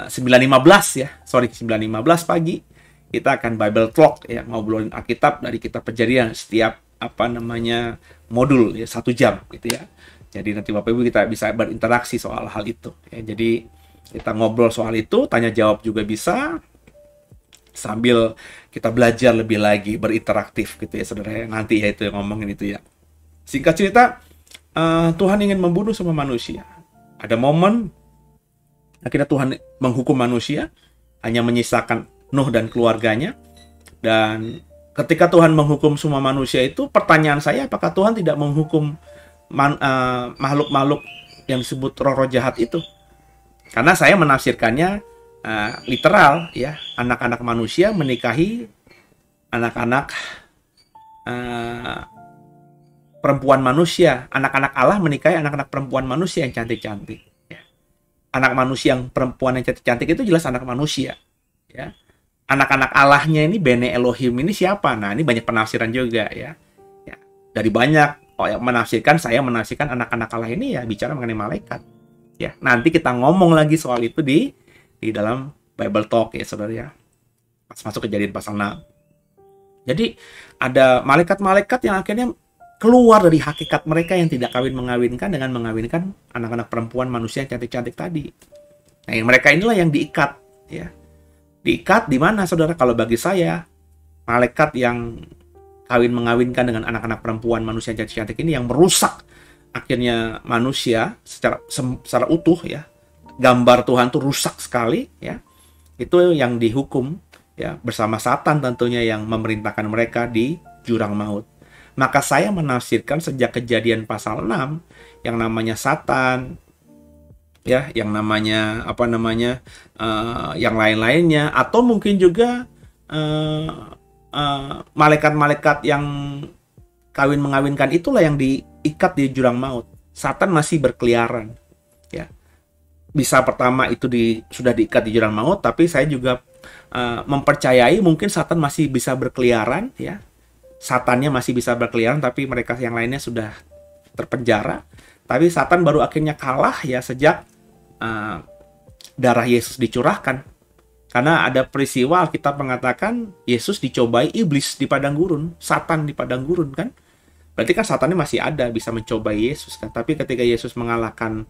B: 9.15 ya. 9.15 pagi kita akan Bible Talk ya, ngobrolin Alkitab dari kitab Kejadian setiap modul ya 1 jam gitu ya. Jadi nanti Bapak Ibu kita bisa berinteraksi soal hal itu ya. Jadi kita ngobrol soal itu, tanya jawab juga bisa, sambil kita belajar lebih lagi, beriteraktif gitu ya saudara ya. Nanti ya itu yang ngomongin itu ya. Singkat cerita, Tuhan ingin membunuh semua manusia. Ada momen akhirnya Tuhan menghukum manusia, hanya menyisakan Nuh dan keluarganya. Dan ketika Tuhan menghukum semua manusia itu, pertanyaan saya, apakah Tuhan tidak menghukum makhluk-makhluk yang disebut roh-roh jahat itu? Karena saya menafsirkannya literal ya, anak-anak manusia menikahi anak-anak perempuan manusia, anak-anak Allah menikahi anak-anak perempuan manusia yang cantik-cantik ya. Anak manusia yang perempuan yang cantik-cantik itu jelas anak manusia ya. Anak-anak Allahnya ini, Bene Elohim ini siapa? Nah, ini banyak penafsiran juga ya. Dari banyak yang menafsirkan, saya menafsirkan anak-anak Allah ini ya bicara mengenai malaikat. Ya, nanti kita ngomong lagi soal itu di dalam Bible Talk ya saudara ya. Pas masuk Kejadian pasal 6. Jadi ada malaikat-malaikat yang akhirnya keluar dari hakikat mereka yang tidak kawin mengawinkan dengan mengawinkan anak-anak perempuan manusia yang cantik-cantik tadi. Nah, yang mereka inilah yang diikat ya. Diikat di mana saudara? Kalau bagi saya, malaikat yang kawin mengawinkan dengan anak-anak perempuan manusia yang cantik-cantik ini yang merusak akhirnya manusia secara utuh ya. Gambar Tuhan tuh rusak sekali ya. Itu yang dihukum ya, bersama Satan tentunya yang memerintahkan mereka di jurang maut. Maka saya menafsirkan sejak Kejadian pasal 6 yang namanya Satan ya, yang namanya yang lain-lainnya, atau mungkin juga malaikat-malaikat yang kawin mengawinkan itulah yang diikat di jurang maut. Satan masih berkeliaran ya. Bisa pertama itu sudah diikat di jurang maut, tapi saya juga mempercayai mungkin Satan masih bisa berkeliaran ya. Satannya masih bisa berkeliaran, tapi mereka yang lainnya sudah terpenjara. Tapi Satan baru akhirnya kalah ya sejak darah Yesus dicurahkan. Karena ada peristiwa Alkitab mengatakan Yesus dicobai iblis di padang gurun, Satan di padang gurun kan. Berarti kan Satannya masih ada, bisa mencobai Yesus kan. Tapi ketika Yesus mengalahkan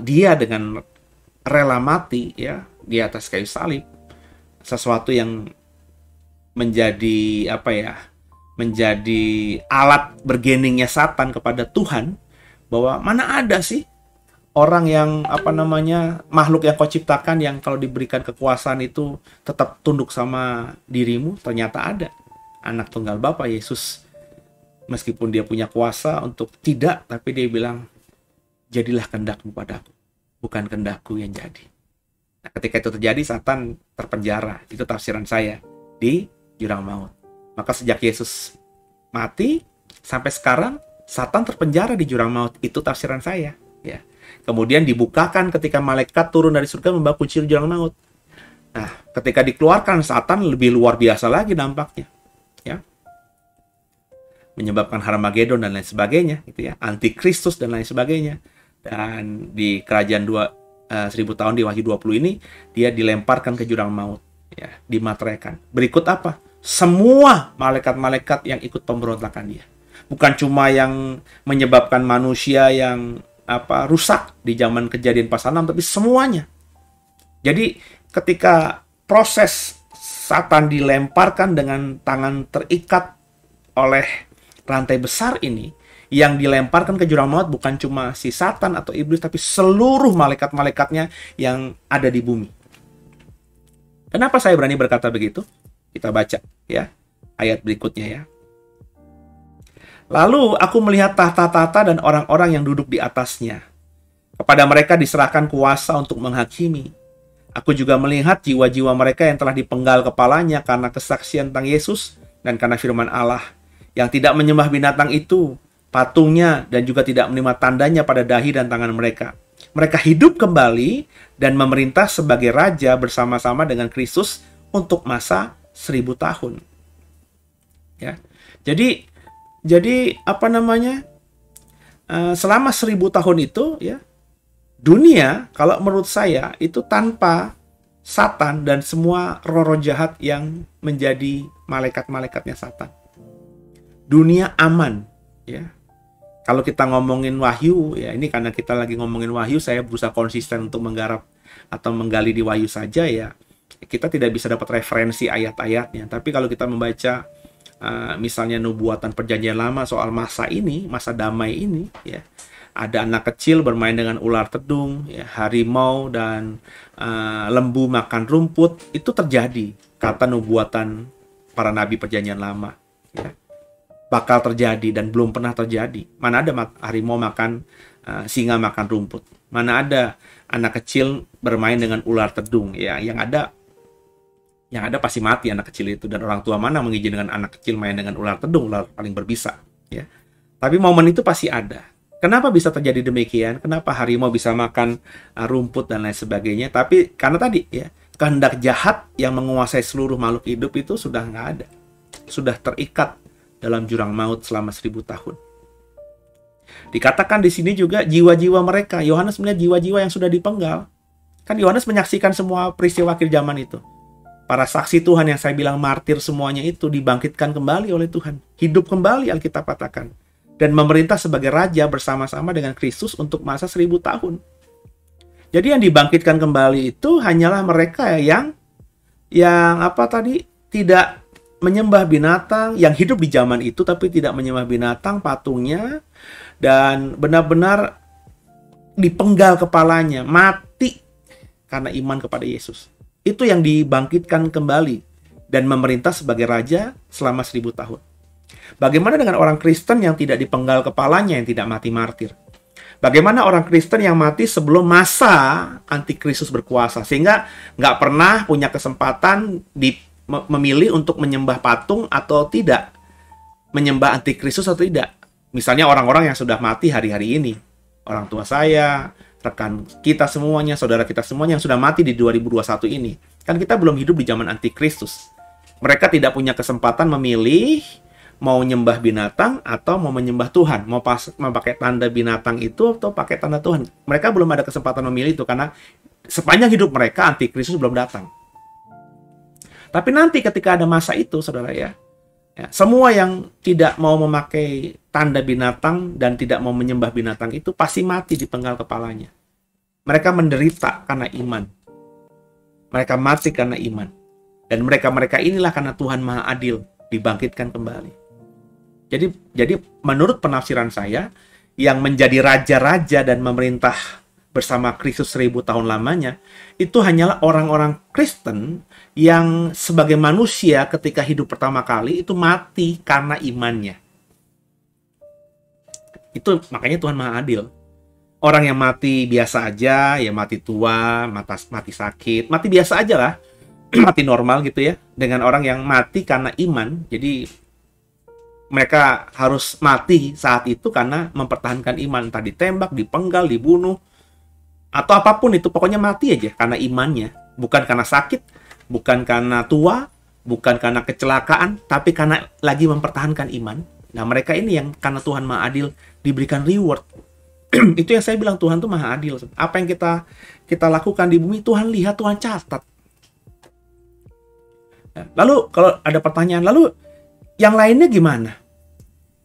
B: dia dengan rela mati ya di atas kayu salib, sesuatu yang menjadi menjadi alat bergeningnya Satan kepada Tuhan, bahwa mana ada sih orang yang makhluk yang kau ciptakan yang kalau diberikan kekuasaan itu tetap tunduk sama dirimu. Ternyata ada anak tunggal Bapa Yesus, meskipun dia punya kuasa untuk tidak, tapi dia bilang, jadilah kehendakmu padaku, bukan kehendakku yang jadi. Nah, ketika itu terjadi, Satan terpenjara. Itu tafsiran saya di jurang maut. Maka sejak Yesus mati sampai sekarang, Satan terpenjara di jurang maut. Itu tafsiran saya ya. Kemudian dibukakan ketika malaikat turun dari surga membawa kunci jurang maut. Nah, ketika dikeluarkan, Satan lebih luar biasa lagi dampaknya ya. Menyebabkan Harmagedon dan lain sebagainya gitu ya, antikristus dan lain sebagainya. Dan di kerajaan 1000 tahun di Wahyu 20 ini, dia dilemparkan ke jurang maut ya, dimateraikan. Berikut apa? Semua malaikat-malaikat yang ikut pemberontakan dia. Bukan cuma yang menyebabkan manusia yang rusak di zaman Kejadian pasal 6, tapi semuanya. Jadi ketika proses Satan dilemparkan dengan tangan terikat oleh rantai besar ini, yang dilemparkan ke jurang maut bukan cuma si Satan atau iblis, tapi seluruh malaikat-malaikatnya yang ada di bumi. Kenapa saya berani berkata begitu? Kita baca ya ayat berikutnya ya. Lalu aku melihat tahta-tahta dan orang-orang yang duduk di atasnya. Kepada mereka diserahkan kuasa untuk menghakimi. Aku juga melihat jiwa-jiwa mereka yang telah dipenggal kepalanya karena kesaksian tentang Yesus dan karena firman Allah, yang tidak menyembah binatang itu, patungnya, dan juga tidak menerima tandanya pada dahi dan tangan mereka. Mereka hidup kembali dan memerintah sebagai raja bersama-sama dengan Kristus untuk masa 1000 tahun. Ya. Jadi selama 1000 tahun itu ya, dunia kalau menurut saya itu tanpa Satan dan semua roh-roh jahat yang menjadi malaikat-malaikatnya Satan. Dunia aman, ya. Kalau kita ngomongin wahyu, ya ini karena kita lagi ngomongin wahyu, saya berusaha konsisten untuk menggarap atau menggali di wahyu saja, ya. Kita tidak bisa dapat referensi ayat-ayatnya. Tapi kalau kita membaca misalnya nubuatan perjanjian lama soal masa ini, masa damai ini, ya. Ada anak kecil bermain dengan ular tedung, ya, harimau dan lembu makan rumput. Itu terjadi, kata nubuatan para nabi perjanjian lama, ya. Bakal terjadi dan belum pernah terjadi. Mana ada harimau makan, singa makan rumput. Mana ada anak kecil bermain dengan ular tedung, ya. Yang ada pasti mati anak kecil itu, dan orang tua mana mengizinkan anak kecil main dengan ular tedung, ular paling berbisa, ya. Tapi momen itu pasti ada. Kenapa bisa terjadi demikian? Kenapa harimau bisa makan rumput dan lain sebagainya? Tapi karena tadi, ya, kehendak jahat yang menguasai seluruh makhluk hidup itu sudah nggak ada, sudah terikat dalam jurang maut selama 1000 tahun. Dikatakan di sini juga jiwa-jiwa mereka. Yohanes melihat jiwa-jiwa yang sudah dipenggal. Kan Yohanes menyaksikan semua peristiwa akhir zaman itu. Para saksi Tuhan yang saya bilang martir semuanya itu dibangkitkan kembali oleh Tuhan. Hidup kembali, Alkitab katakan. Dan memerintah sebagai raja bersama-sama dengan Kristus untuk masa 1000 tahun. Jadi yang dibangkitkan kembali itu hanyalah mereka yang tidak menyembah binatang, yang hidup di zaman itu tapi tidak menyembah binatang, patungnya, dan benar-benar dipenggal kepalanya, mati karena iman kepada Yesus. Itu yang dibangkitkan kembali dan memerintah sebagai raja selama 1000 tahun. Bagaimana dengan orang Kristen yang tidak dipenggal kepalanya, yang tidak mati martir? Bagaimana orang Kristen yang mati sebelum masa antikristus berkuasa, sehingga nggak pernah punya kesempatan memilih untuk menyembah patung atau tidak, menyembah antikristus atau tidak? Misalnya orang-orang yang sudah mati hari-hari ini, orang tua saya, rekan kita semuanya, saudara kita semuanya yang sudah mati di 2021 ini, kan kita belum hidup di zaman antikristus. Mereka tidak punya kesempatan memilih mau nyembah binatang atau mau menyembah Tuhan, mau pakai tanda binatang itu atau pakai tanda Tuhan. Mereka belum ada kesempatan memilih itu karena sepanjang hidup mereka antikristus belum datang. Tapi nanti ketika ada masa itu, saudara, ya, semua yang tidak mau memakai tanda binatang dan tidak mau menyembah binatang itu pasti mati di penggal kepalanya. Mereka menderita karena iman. Mereka mati karena iman. Dan mereka inilah karena Tuhan Maha Adil dibangkitkan kembali. Jadi menurut penafsiran saya, yang menjadi raja-raja dan memerintah bersama Kristus 1000 tahun lamanya, itu hanyalah orang-orang Kristen yang sebagai manusia ketika hidup pertama kali itu mati karena imannya. Itu makanya Tuhan Maha Adil. Orang yang mati biasa aja, ya mati tua, mati sakit, mati biasa aja lah, mati normal gitu ya. Dengan orang yang mati karena iman, jadi mereka harus mati saat itu karena mempertahankan iman. Entah ditembak, dipenggal, dibunuh, atau apapun itu. Pokoknya mati aja karena imannya. Bukan karena sakit, bukan karena tua, bukan karena kecelakaan, tapi karena lagi mempertahankan iman. Nah, mereka ini yang karena Tuhan Maha Adil diberikan reward. Itu yang saya bilang, Tuhan tuh Maha Adil. Apa yang kita lakukan di bumi, Tuhan lihat, Tuhan catat. Lalu kalau ada pertanyaan, lalu yang lainnya gimana?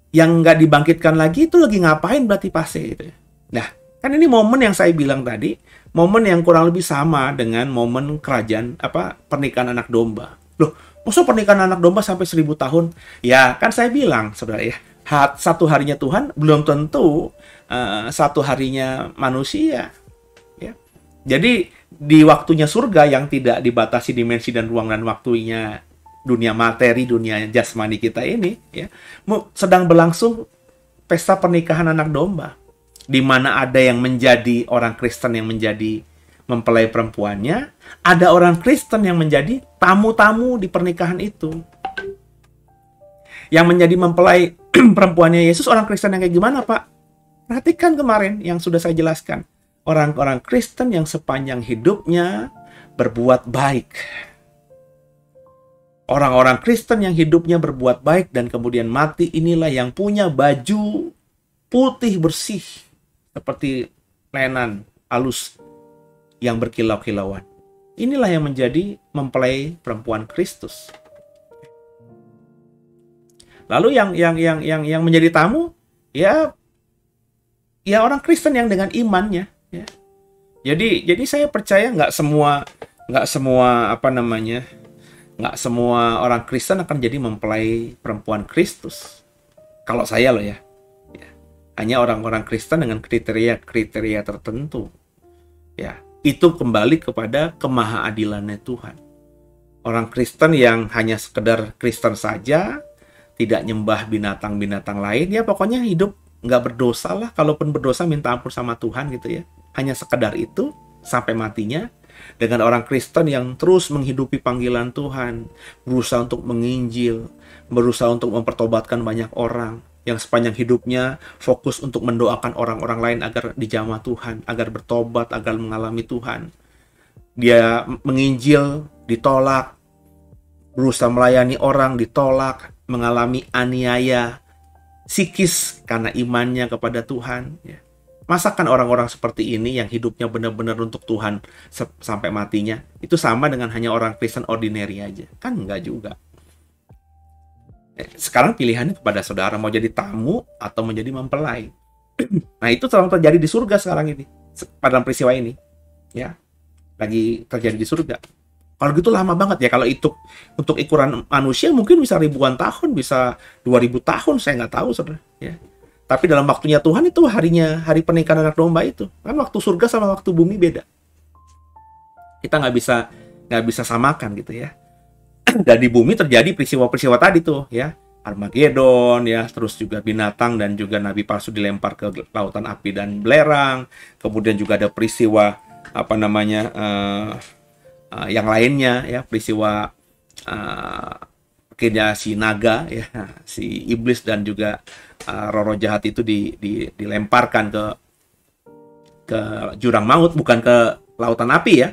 B: Yang nggak dibangkitkan lagi itu lagi ngapain berarti pase gitu ya. Nah, kan ini momen yang saya bilang tadi, momen yang kurang lebih sama dengan momen kerajaan pernikahan anak domba. Loh, maksud pernikahan anak domba sampai 1000 tahun? Ya, kan saya bilang sebenarnya satu harinya Tuhan belum tentu satu harinya manusia. Ya. Jadi di waktunya surga yang tidak dibatasi dimensi dan ruang dan waktunya dunia materi, dunia jasmani kita ini, ya, sedang berlangsung pesta pernikahan anak domba, di mana ada yang menjadi orang Kristen yang menjadi mempelai perempuannya, ada orang Kristen yang menjadi tamu-tamu di pernikahan itu. Yang menjadi mempelai perempuannya Yesus orang Kristen yang kayak gimana, Pak? Perhatikan kemarin yang sudah saya jelaskan. Orang-orang Kristen yang sepanjang hidupnya berbuat baik. Orang-orang Kristen yang hidupnya berbuat baik dan kemudian mati, inilah yang punya baju putih bersih seperti lenan halus yang berkilau-kilauan. Inilah yang menjadi mempelai perempuan Kristus. Lalu yang menjadi tamu ya orang Kristen yang dengan imannya, ya. Jadi saya percaya nggak semua nggak semua orang Kristen akan jadi mempelai perempuan Kristus. Kalau saya loh ya. Hanya orang-orang Kristen dengan kriteria tertentu. Ya. Itu kembali kepada kemahaadilannya Tuhan. Orang Kristen yang hanya sekedar Kristen saja, tidak nyembah binatang-binatang lain, ya pokoknya hidup nggak berdosa lah. Kalaupun berdosa minta ampun sama Tuhan gitu ya. Hanya sekedar itu sampai matinya. Dengan orang Kristen yang terus menghidupi panggilan Tuhan, berusaha untuk menginjil, berusaha untuk mempertobatkan banyak orang, yang sepanjang hidupnya fokus untuk mendoakan orang-orang lain agar dijamah Tuhan, agar bertobat, agar mengalami Tuhan. Dia menginjil, ditolak, berusaha melayani orang, ditolak, mengalami aniaya psikis karena imannya kepada Tuhan. Masakan orang-orang seperti ini yang hidupnya benar-benar untuk Tuhan sampai matinya, itu sama dengan hanya orang Kristen ordinary aja? Kan enggak juga. Sekarang pilihannya kepada saudara, mau jadi tamu atau menjadi mempelai. Nah, itu sedang terjadi di surga sekarang ini, pada peristiwa ini, ya, lagi terjadi di surga. Kalau gitu lama banget ya. Kalau itu untuk ukuran manusia mungkin bisa ribuan tahun, bisa 2000 tahun, saya nggak tahu, saudara. Ya. Tapi dalam waktunya Tuhan itu hari pernikahan anak domba itu, kan waktu surga sama waktu bumi beda. Kita nggak bisa samakan gitu ya. Dan di bumi terjadi peristiwa-peristiwa tadi tuh ya, Armageddon ya, terus juga binatang dan juga nabi palsu dilempar ke lautan api dan belerang. Kemudian juga ada peristiwa yang lainnya ya, peristiwa akhirnya si naga ya, si iblis dan juga roh jahat itu dilemparkan ke jurang maut, bukan ke lautan api ya,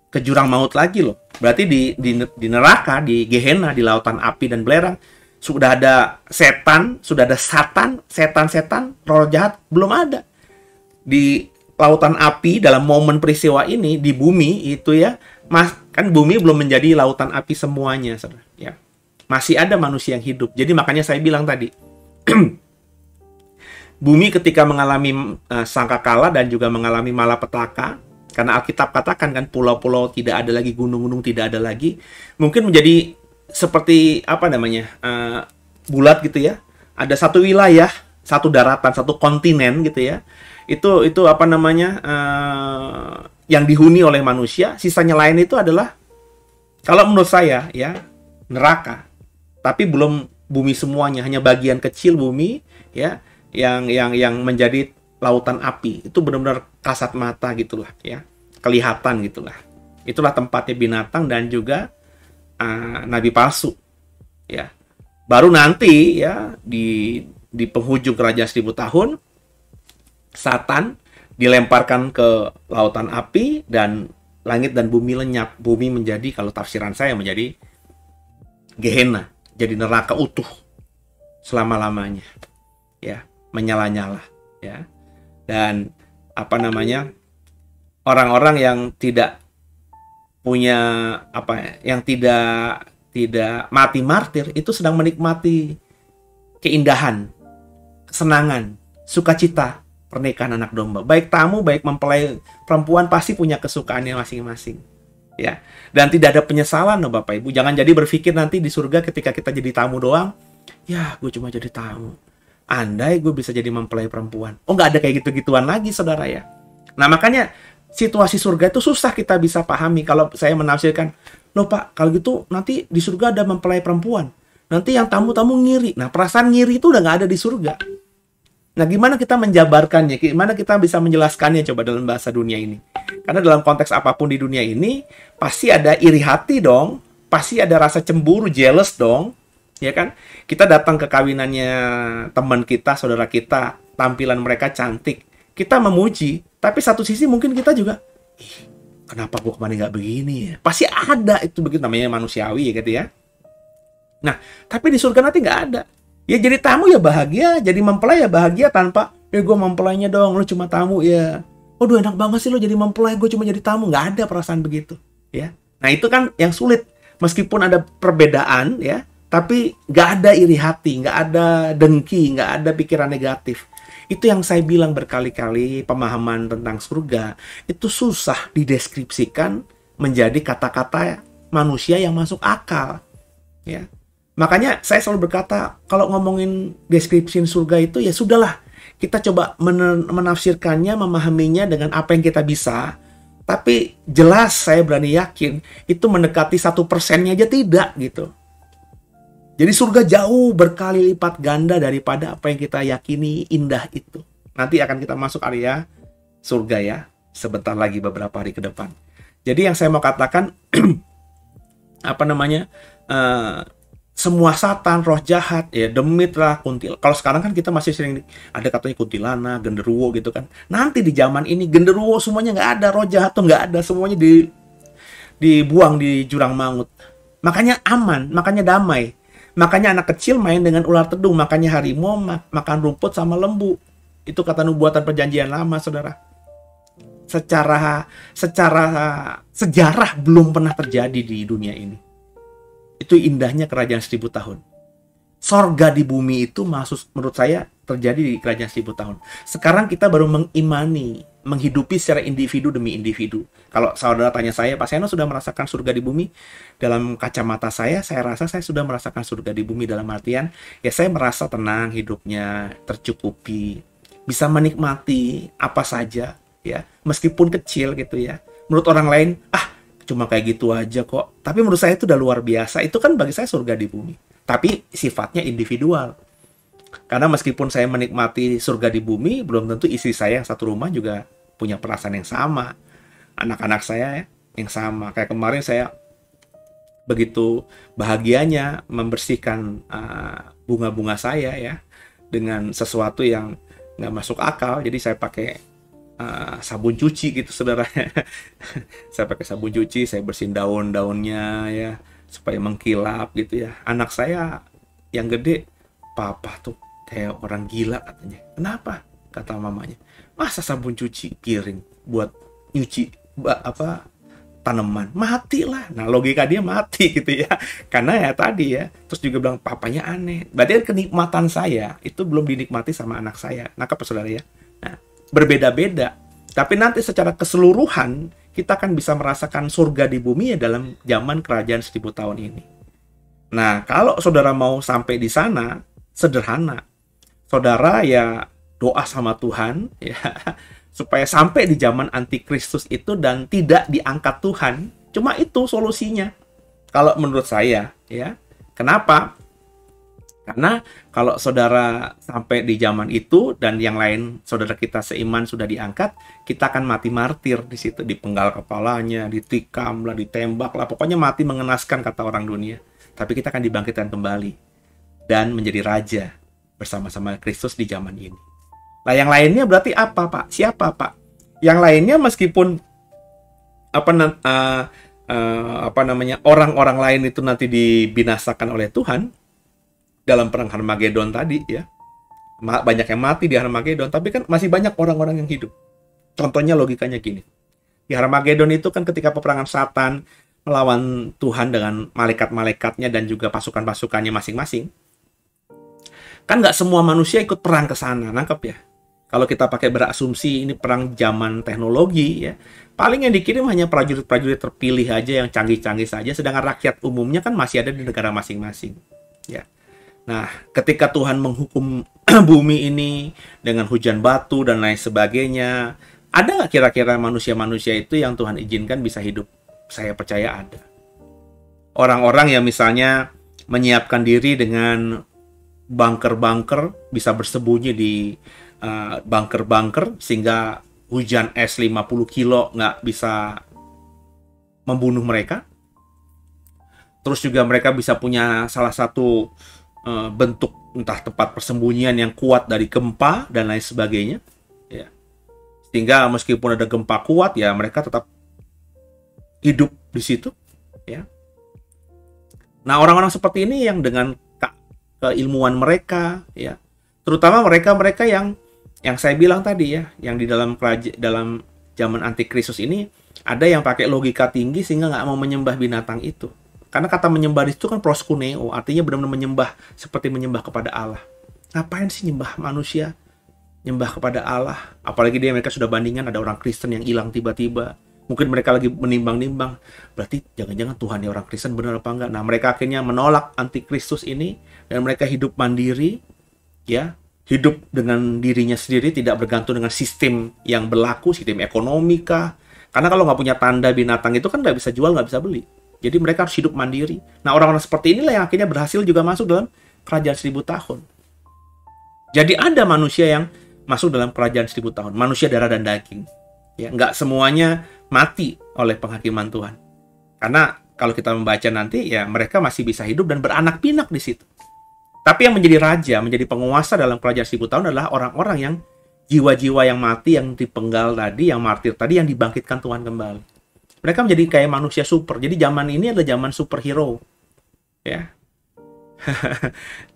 B: ke jurang maut lagi loh. Berarti di neraka, di Gehenna, di lautan api dan belerang sudah ada setan, sudah ada setan, roh jahat belum ada. Di lautan api dalam momen peristiwa ini di bumi itu ya, kan bumi belum menjadi lautan api semuanya, saudara. Ya. Masih ada manusia yang hidup. Jadi makanya saya bilang tadi, bumi ketika mengalami sangkakala dan juga mengalami malapetaka, karena Alkitab katakan kan pulau-pulau tidak ada lagi, gunung-gunung tidak ada lagi, mungkin menjadi seperti bulat gitu ya. Ada satu wilayah, satu daratan, satu kontinen gitu ya. Itu yang dihuni oleh manusia. Sisanya lain itu adalah, kalau menurut saya ya, neraka. Tapi belum bumi semuanya, hanya bagian kecil bumi ya, yang menjadi lautan api. Itu benar-benar kasat mata gitulah ya, kelihatan gitulah. Itulah tempatnya binatang dan juga nabi palsu ya. Baru nanti ya di penghujung kerajaan 1000 tahun, Satan dilemparkan ke lautan api dan langit dan bumi lenyap. Bumi menjadi, kalau tafsiran saya, menjadi Gehenna, jadi neraka utuh selama-lamanya ya, menyala-nyala ya. Dan orang-orang yang tidak punya yang tidak mati martir itu sedang menikmati keindahan, kesenangan, sukacita pernikahan anak domba. Baik tamu, baik mempelai perempuan pasti punya kesukaannya masing-masing. Ya. Dan tidak ada penyesalan loh Bapak Ibu. Jangan jadi berpikir nanti di surga ketika kita jadi tamu doang, ya gue cuma jadi tamu. Andai gue bisa jadi mempelai perempuan. Oh, nggak ada kayak gitu-gituan lagi, saudara ya. Nah, makanya situasi surga itu susah kita bisa pahami kalau saya menafsirkan, loh Pak, kalau gitu nanti di surga ada mempelai perempuan. Nanti yang tamu-tamu ngiri. Nah, perasaan ngiri itu udah nggak ada di surga. Nah, gimana kita menjabarkannya? Gimana kita bisa menjelaskannya coba dalam bahasa dunia ini? Karena dalam konteks apapun di dunia ini, pasti ada iri hati dong. Pasti ada rasa cemburu, jealous dong. Ya kan? Kita datang ke kawinannya teman kita, saudara kita, tampilan mereka cantik. Kita memuji, tapi satu sisi mungkin kita juga, kenapa gue kemarin nggak begini ya? Pasti ada, itu begitu namanya manusiawi ya gitu ya. Nah, tapi di surga nanti nggak ada. Ya jadi tamu ya bahagia, jadi mempelai ya bahagia tanpa, gue mempelainya dong, lu cuma tamu ya. Waduh enak banget sih lo jadi mempelai, gue cuma jadi tamu. Nggak ada perasaan begitu. ya. Nah itu kan yang sulit, meskipun ada perbedaan ya, tapi nggak ada iri hati, nggak ada dengki, nggak ada pikiran negatif. Itu yang saya bilang berkali-kali, pemahaman tentang surga itu susah dideskripsikan menjadi kata-kata manusia yang masuk akal, ya. Makanya saya selalu berkata, kalau ngomongin deskripsi surga itu ya sudahlah, kita coba menafsirkannya, memahaminya dengan apa yang kita bisa. Tapi jelas saya berani yakin itu mendekati 1%-nya aja tidak gitu. Jadi surga jauh berkali lipat ganda daripada apa yang kita yakini indah itu. Nanti akan kita masuk area surga ya, sebentar lagi beberapa hari ke depan. Jadi yang saya mau katakan semua setan, roh jahat, ya demit lah, kuntil. Kalau sekarang kan kita masih sering ada katanya kuntilana, genderuwo gitu kan. Nanti di zaman ini genderuwo semuanya nggak ada, roh jahat tuh nggak ada, semuanya dibuang di jurang maut. Makanya aman, makanya damai. Makanya anak kecil main dengan ular tedung, makanya harimau makan rumput sama lembu. Itu kata nubuatan perjanjian lama, saudara. Secara sejarah belum pernah terjadi di dunia ini. Itu indahnya kerajaan 1000 tahun. Sorga di bumi itu menurut saya terjadi di kerajaan 1000 tahun. Sekarang kita baru mengimani, menghidupi secara individu demi individu. Kalau saudara tanya saya, Pak Seno sudah merasakan surga di bumi? Dalam kacamata saya rasa saya sudah merasakan surga di bumi dalam artian, ya saya merasa tenang hidupnya, tercukupi, bisa menikmati apa saja, ya, meskipun kecil gitu ya. Menurut orang lain, cuma kayak gitu aja kok. Tapi menurut saya itu udah luar biasa. Itu kan bagi saya surga di bumi. Tapi sifatnya individual. Karena meskipun saya menikmati surga di bumi, belum tentu istri saya yang satu rumah juga punya perasaan yang sama. Anak-anak saya yang sama. Kayak kemarin saya begitu bahagianya membersihkan bunga-bunga saya ya, dengan sesuatu yang nggak masuk akal. Jadi saya pakai sabun cuci gitu, saudara. Saya pakai sabun cuci, saya bersihin daun-daunnya ya, supaya mengkilap gitu ya. Anak saya yang gede, papa tuh kayak orang gila katanya. Kenapa? Kata mamanya. Masa sabun cuci piring buat nyuci tanaman? Matilah. Nah logika dia mati gitu ya. Karena ya tadi ya. Terus juga bilang papanya aneh. Berarti kenikmatan saya itu belum dinikmati sama anak saya. Nangkep saudara ya? Nah, berbeda-beda. Tapi nanti secara keseluruhan kita akan bisa merasakan surga di bumi ya dalam zaman kerajaan 1000 tahun ini. Nah, kalau saudara mau sampai di sana, sederhana. Saudara ya doa sama Tuhan ya supaya sampai di zaman antikristus itu dan tidak diangkat Tuhan. Cuma itu solusinya. Kalau menurut saya ya. Kenapa? Karena kalau saudara sampai di zaman itu dan yang lain saudara kita seiman sudah diangkat, kita akan mati martir di situ, dipenggal kepalanya, ditikam lah, ditembak lah, pokoknya mati mengenaskan kata orang dunia. Tapi kita akan dibangkitkan kembali dan menjadi raja bersama-sama Kristus di zaman ini. Nah, yang lainnya berarti apa, Pak? Siapa, Pak? Yang lainnya meskipun orang-orang lain itu nanti dibinasakan oleh Tuhan dalam perang Harmagedon tadi ya, banyak yang mati di Harmagedon, tapi kan masih banyak orang-orang yang hidup. Contohnya logikanya gini, di Harmagedon itu kan ketika peperangan Satan melawan Tuhan dengan malaikat-malaikatnya dan juga pasukan-pasukannya masing-masing, kan nggak semua manusia ikut perang ke sana, nangkep ya? Kalau kita pakai berasumsi ini perang zaman teknologi ya, paling yang dikirim hanya prajurit-prajurit terpilih aja yang canggih-canggih saja, sedangkan rakyat umumnya kan masih ada di negara masing-masing ya. Nah, ketika Tuhan menghukum bumi ini dengan hujan batu dan lain sebagainya, ada nggak kira-kira manusia-manusia itu yang Tuhan izinkan bisa hidup? Saya percaya ada. Orang-orang yang misalnya menyiapkan diri dengan bunker-bunker, bisa bersembunyi di bunker-bunker, sehingga hujan es 50 kilo nggak bisa membunuh mereka. Terus juga mereka bisa punya salah satu bentuk entah tempat persembunyian yang kuat dari gempa dan lain sebagainya ya. Sehingga meskipun ada gempa kuat ya mereka tetap hidup di situ ya. Nah, orang-orang seperti ini yang dengan keilmuan mereka ya, terutama mereka-mereka yang saya bilang tadi ya, yang di dalam zaman antikristus ini Ada yang pakai logika tinggi sehingga nggak mau menyembah binatang itu. Karena kata menyembah itu kan proskuneo, artinya benar-benar menyembah seperti menyembah kepada Allah. Ngapain sih nyembah manusia? Nyembah kepada Allah. Apalagi mereka sudah bandingan, ada orang Kristen yang hilang tiba-tiba. Mungkin mereka lagi menimbang-nimbang. Berarti jangan-jangan Tuhan ya orang Kristen benar apa enggak? Nah, mereka akhirnya menolak antikristus ini dan mereka hidup mandiri, ya, hidup dengan dirinya sendiri, tidak bergantung dengan sistem yang berlaku, sistem ekonomi kah? Karena kalau nggak punya tanda binatang itu kan nggak bisa jual, nggak bisa beli. Jadi mereka harus hidup mandiri. Nah, orang-orang seperti inilah yang akhirnya berhasil juga masuk dalam kerajaan 1000 tahun. Jadi ada manusia yang masuk dalam kerajaan 1000 tahun. Manusia darah dan daging. Ya, nggak semuanya mati oleh penghakiman Tuhan. Karena kalau kita membaca nanti, ya mereka masih bisa hidup dan beranak pinak di situ. Tapi yang menjadi raja, menjadi penguasa dalam kerajaan 1000 tahun adalah orang-orang yang jiwa-jiwa yang mati, yang dipenggal tadi, yang martir tadi, yang dibangkitkan Tuhan kembali. Mereka menjadi kayak manusia super. Jadi zaman ini adalah zaman superhero. Ya.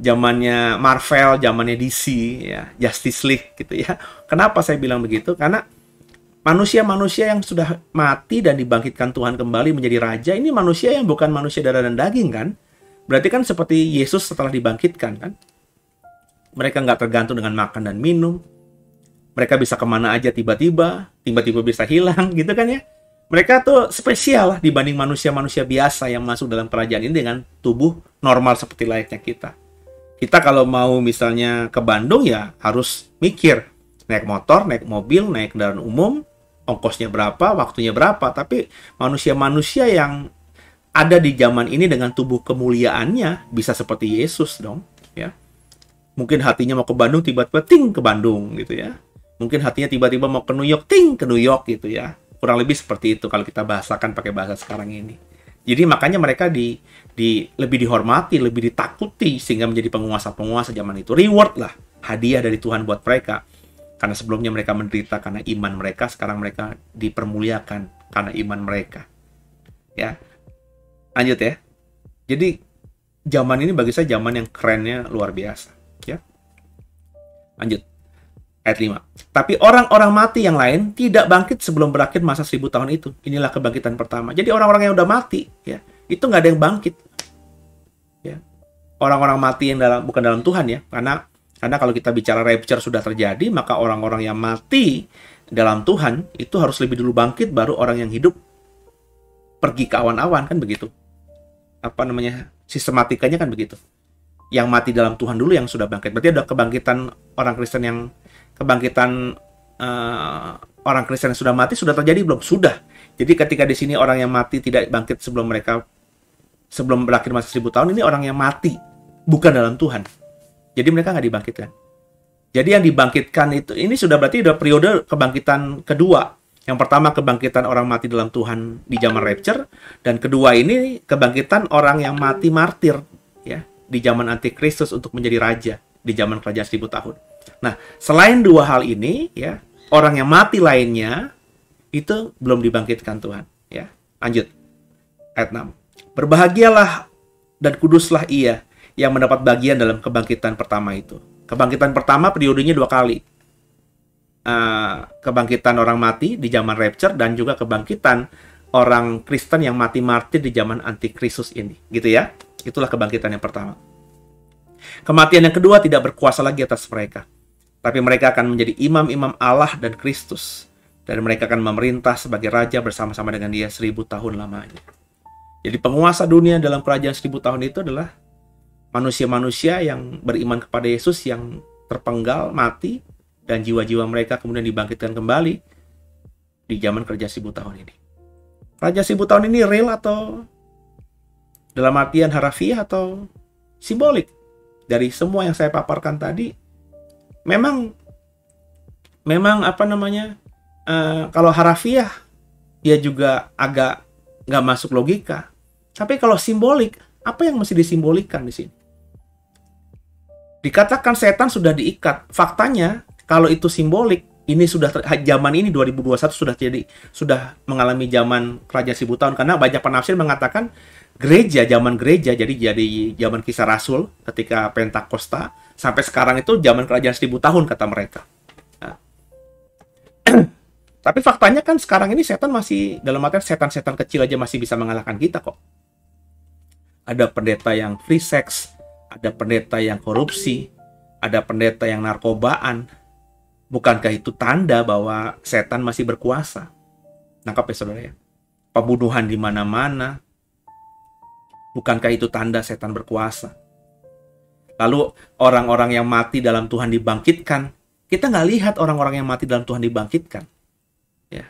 B: Zamannya Marvel, zamannya DC, ya, Justice League gitu ya. Kenapa saya bilang begitu? Karena manusia-manusia yang sudah mati dan dibangkitkan Tuhan kembali menjadi raja, ini manusia yang bukan manusia darah dan daging kan? Berarti kan seperti Yesus setelah dibangkitkan kan? Mereka nggak tergantung dengan makan dan minum. Mereka bisa kemana aja tiba-tiba bisa hilang gitu kan ya. Mereka tuh spesial lah dibanding manusia-manusia biasa yang masuk dalam kerajaan ini dengan tubuh normal seperti layaknya kita. Kita kalau mau misalnya ke Bandung ya harus mikir. Naik motor, naik mobil, naik kendaraan umum, ongkosnya berapa, waktunya berapa. Tapi manusia-manusia yang ada di zaman ini dengan tubuh kemuliaannya bisa seperti Yesus dong. Ya. Mungkin hatinya mau ke Bandung, tiba-tiba ting ke Bandung gitu ya. Mungkin hatinya tiba-tiba mau ke New York, ting ke New York gitu ya. Kurang lebih seperti itu kalau kita bahasakan pakai bahasa sekarang ini. Jadi makanya mereka lebih dihormati, lebih ditakuti sehingga menjadi penguasa-penguasa zaman itu. Reward lah, hadiah dari Tuhan buat mereka. Karena sebelumnya mereka menderita karena iman mereka, sekarang mereka dipermuliakan karena iman mereka. Ya. Lanjut ya. Jadi zaman ini bagi saya zaman yang kerennya luar biasa, ya. Lanjut. Ayat 5. Tapi orang-orang mati yang lain tidak bangkit sebelum berakhir masa 1000 tahun itu. Inilah kebangkitan pertama. Jadi orang-orang yang udah mati, ya, itu nggak ada yang bangkit. Ya. Orang-orang mati yang bukan dalam Tuhan ya. Karena kalau kita bicara rapture sudah terjadi, maka orang-orang yang mati dalam Tuhan itu harus lebih dulu bangkit, baru orang yang hidup pergi ke awan-awan, kan begitu. Apa namanya? Sistematikanya kan begitu. Yang mati dalam Tuhan dulu yang sudah bangkit. Berarti ada kebangkitan orang Kristen yang orang Kristen yang sudah mati sudah terjadi belum? Sudah. Jadi ketika di sini orang yang mati tidak bangkit sebelum berakhir masa 1000 tahun, ini orang yang mati bukan dalam Tuhan. Jadi mereka nggak dibangkitkan. Jadi yang dibangkitkan ini sudah berarti udah periode kebangkitan kedua. Yang pertama kebangkitan orang mati dalam Tuhan di zaman rapture, dan kedua ini kebangkitan orang yang mati martir ya di zaman antikristus untuk menjadi raja di zaman kerajaan 1000 tahun. Nah, selain dua hal ini, ya, orang yang mati lainnya itu belum dibangkitkan Tuhan. Ya, lanjut. Ayat 6. Berbahagialah dan kuduslah ia yang mendapat bagian dalam kebangkitan pertama itu. Kebangkitan pertama periodenya 2 kali. Kebangkitan orang mati di zaman rapture dan juga kebangkitan orang Kristen yang mati martir di zaman antikristus ini. Gitu ya. Itulah kebangkitan yang pertama. Kematian yang kedua tidak berkuasa lagi atas mereka. Tapi mereka akan menjadi imam-imam Allah dan Kristus. Dan mereka akan memerintah sebagai raja bersama-sama dengan dia 1000 tahun lamanya. Jadi penguasa dunia dalam kerajaan 1000 tahun itu adalah manusia-manusia yang beriman kepada Yesus yang terpenggal, mati, dan jiwa-jiwa mereka kemudian dibangkitkan kembali di zaman kerajaan 1000 tahun ini. Kerajaan 1000 tahun ini real atau dalam artian harafiah atau simbolik? Dari semua yang saya paparkan tadi, memang apa namanya, kalau harafiah ya juga agak nggak masuk logika. Tapi kalau simbolik, apa yang mesti disimbolikan di sini? Dikatakan setan sudah diikat. Faktanya kalau itu simbolik, ini zaman ini 2021 sudah mengalami zaman kerajaan 1000 tahun, karena banyak penafsir mengatakan zaman gereja jadi zaman Kisah Rasul ketika Pentakosta sampai sekarang itu zaman kerajaan 1000 tahun kata mereka. Nah. Tapi faktanya kan sekarang ini setan masih, dalam artian setan-setan kecil aja masih bisa mengalahkan kita kok. Ada pendeta yang free sex, ada pendeta yang korupsi, ada pendeta yang narkobaan. Bukankah itu tanda bahwa setan masih berkuasa? Nangkap ya saudara ya? Pembunuhan di mana-mana. Bukankah itu tanda setan berkuasa? Lalu orang-orang yang mati dalam Tuhan dibangkitkan. Kita nggak lihat orang-orang yang mati dalam Tuhan dibangkitkan. Ya.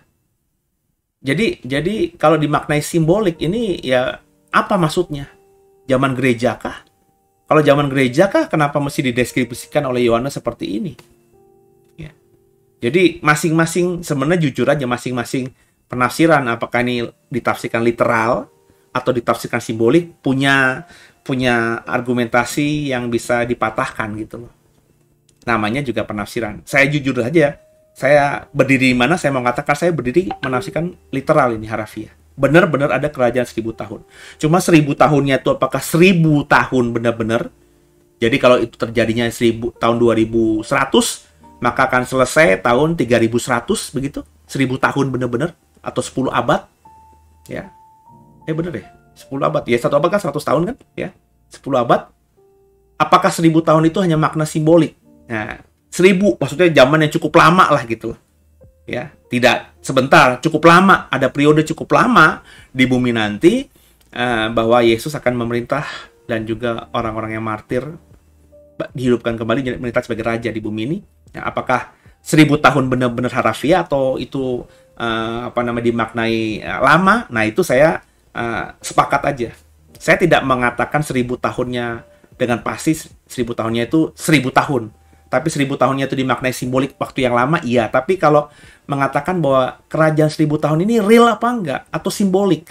B: Jadi kalau dimaknai simbolik ini ya apa maksudnya? Zaman gereja kah? Kalau zaman gereja kah, kenapa mesti dideskripsikan oleh Yohanes seperti ini? Ya. Jadi masing-masing, sebenarnya jujur aja masing-masing penafsiran, apakah ini ditafsirkan literal atau ditafsirkan simbolik, punya argumentasi yang bisa dipatahkan gitu loh. Namanya juga penafsiran. Saya jujur aja, saya berdiri di mana saya mau katakan saya berdiri menafsirkan literal ini harfiah. Benar-benar ada kerajaan 1000 tahun. Cuma 1000 tahunnya itu apakah 1000 tahun benar-benar? Jadi kalau itu terjadinya tahun 2100, maka akan selesai tahun 3100 begitu? 1000 tahun benar-benar atau 10 abad? Ya. Benar deh. 10 abad. Ya, 1 abad kan 100 tahun kan? Ya. 10 abad. Apakah 1000 tahun itu hanya makna simbolik? Nah, 1000 maksudnya zaman yang cukup lama lah gitu. Ya, tidak sebentar, cukup lama, ada periode cukup lama di bumi nanti bahwa Yesus akan memerintah dan juga orang-orang yang martir dihidupkan kembali memerintah sebagai raja di bumi ini. Ya, apakah 1000 tahun benar-benar harfiah atau itu dimaknai lama? Nah, itu saya sepakat aja. Saya tidak mengatakan 1000 tahunnya dengan pasti 1000 tahunnya itu 1000 tahun. Tapi 1000 tahunnya itu dimaknai simbolik waktu yang lama, iya. Tapi kalau mengatakan bahwa kerajaan 1000 tahun ini real apa enggak? Atau simbolik?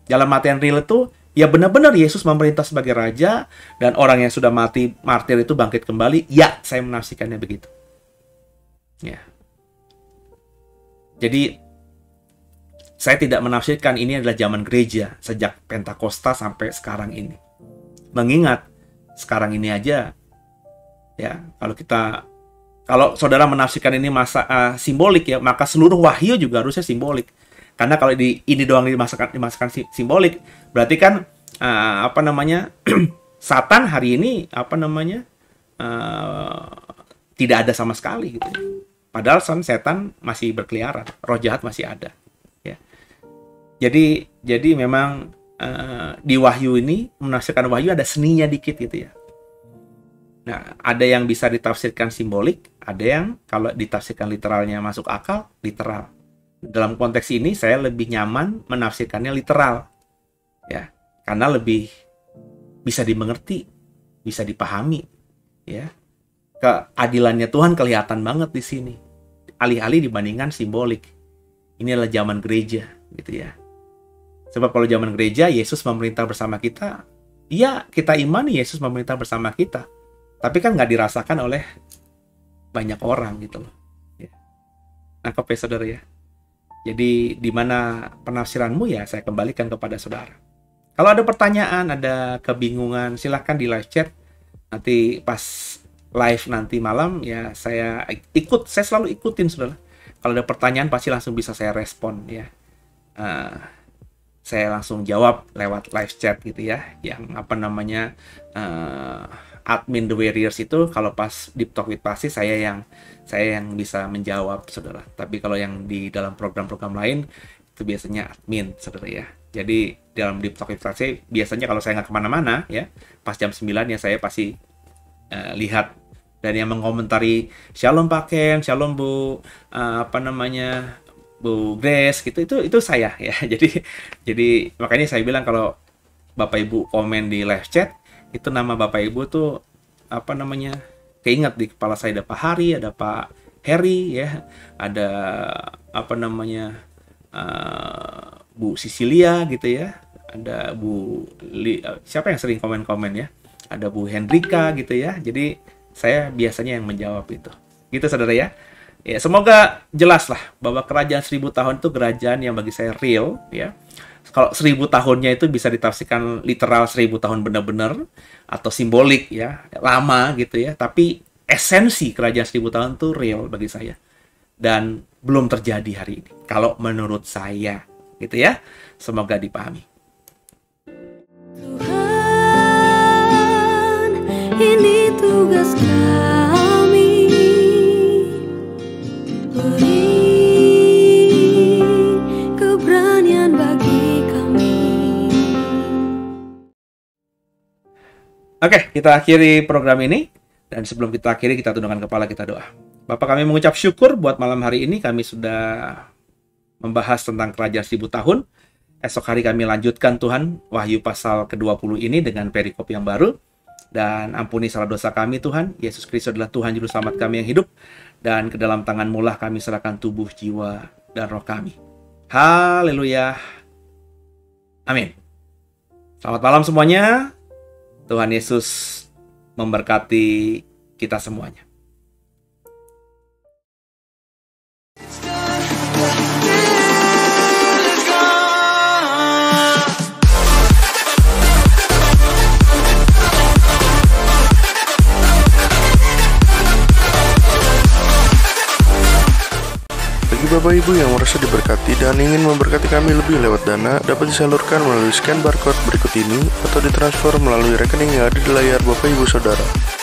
B: Dalam artian real itu, ya benar-benar Yesus memerintah sebagai raja, dan orang yang sudah mati martir itu bangkit kembali. Ya, saya menafsirkannya begitu. Ya. Jadi, saya tidak menafsirkan ini adalah zaman gereja, sejak Pentakosta sampai sekarang ini. Mengingat, sekarang ini aja, ya, kalau saudara menafsirkan ini masa simbolik ya, maka seluruh wahyu juga harusnya simbolik. Karena kalau ini doang dimasukkan simbolik, berarti kan Satan hari ini tidak ada sama sekali gitu. Padahal setan masih berkeliaran, roh jahat masih ada. Ya. Jadi memang di wahyu ini menafsirkan wahyu ada seninya dikit gitu ya. Nah, ada yang bisa ditafsirkan simbolik, ada yang kalau ditafsirkan literalnya masuk akal, literal. Dalam konteks ini saya lebih nyaman menafsirkannya literal. Ya, karena lebih bisa dimengerti, bisa dipahami, ya. Keadilannya Tuhan kelihatan banget di sini. Alih-alih dibandingkan simbolik. Ini adalah zaman gereja, gitu ya. Sebab kalau zaman gereja Yesus memerintah bersama kita, iya, kita imani Yesus memerintah bersama kita. Tapi kan nggak dirasakan oleh banyak orang gitu loh. Ya. Nangkep ya saudara ya. Jadi di mana penafsiranmu ya saya kembalikan kepada saudara. Kalau ada pertanyaan, ada kebingungan, silahkan di live chat. Nanti pas live nanti malam ya saya selalu ikutin saudara. Kalau ada pertanyaan pasti langsung bisa saya respon ya. Saya langsung jawab lewat live chat gitu ya. Yang admin The Warriors itu kalau pas Deep Talk with Pasi saya yang bisa menjawab saudara. Tapi kalau yang di dalam program-program lain itu biasanya admin saudara ya. Jadi dalam Deep Talk with Pasi biasanya kalau saya nggak kemana-mana ya, pas jam 9 ya saya pasti lihat dan yang mengomentari Shalom Pak Ken, Shalom Bu Bu Grace gitu itu saya ya. Jadi makanya saya bilang kalau Bapak Ibu komen di live chat itu nama Bapak Ibu tuh keinget di kepala saya, ada Pak Hari, ada Pak Heri ya, ada Bu Sisilia gitu ya, ada siapa yang sering komen-komen ya, ada Bu Hendrika gitu ya. Jadi saya biasanya yang menjawab itu gitu saudara ya. Ya semoga jelas lah bahwa kerajaan 1000 tahun itu kerajaan yang bagi saya real ya. Kalau 1000 tahunnya itu bisa ditafsirkan literal 1000 tahun benar-benar atau simbolik ya, lama gitu ya. Tapi esensi kerajaan 1000 tahun itu real bagi saya. dan belum terjadi hari ini. Kalau menurut saya, gitu ya. Semoga dipahami.
D: Tuhan, ini tugas kami, beri keberanian bagi kami.
B: Oke, kita akhiri program ini. Dan sebelum kita akhiri, kita tundukkan kepala, kita doa. Bapak, kami mengucap syukur buat malam hari ini. Kami sudah membahas tentang kerajaan 1000 tahun. Esok hari kami lanjutkan Tuhan, Wahyu pasal ke-20 ini dengan perikop yang baru. Dan ampuni salah dosa kami Tuhan. Yesus Kristus adalah Tuhan Juru Selamat kami yang hidup. Dan ke dalam tangan-Mu lah kami serahkan tubuh, jiwa, dan roh kami. Haleluya. Amin. Selamat malam semuanya. Tuhan Yesus memberkati kita semuanya.
E: Bagi Bapak Ibu yang merasa diberkati dan ingin memberkati kami lebih lewat dana, dapat disalurkan melalui scan barcode berikut ini atau ditransfer melalui rekening yang ada di layar Bapak Ibu Saudara.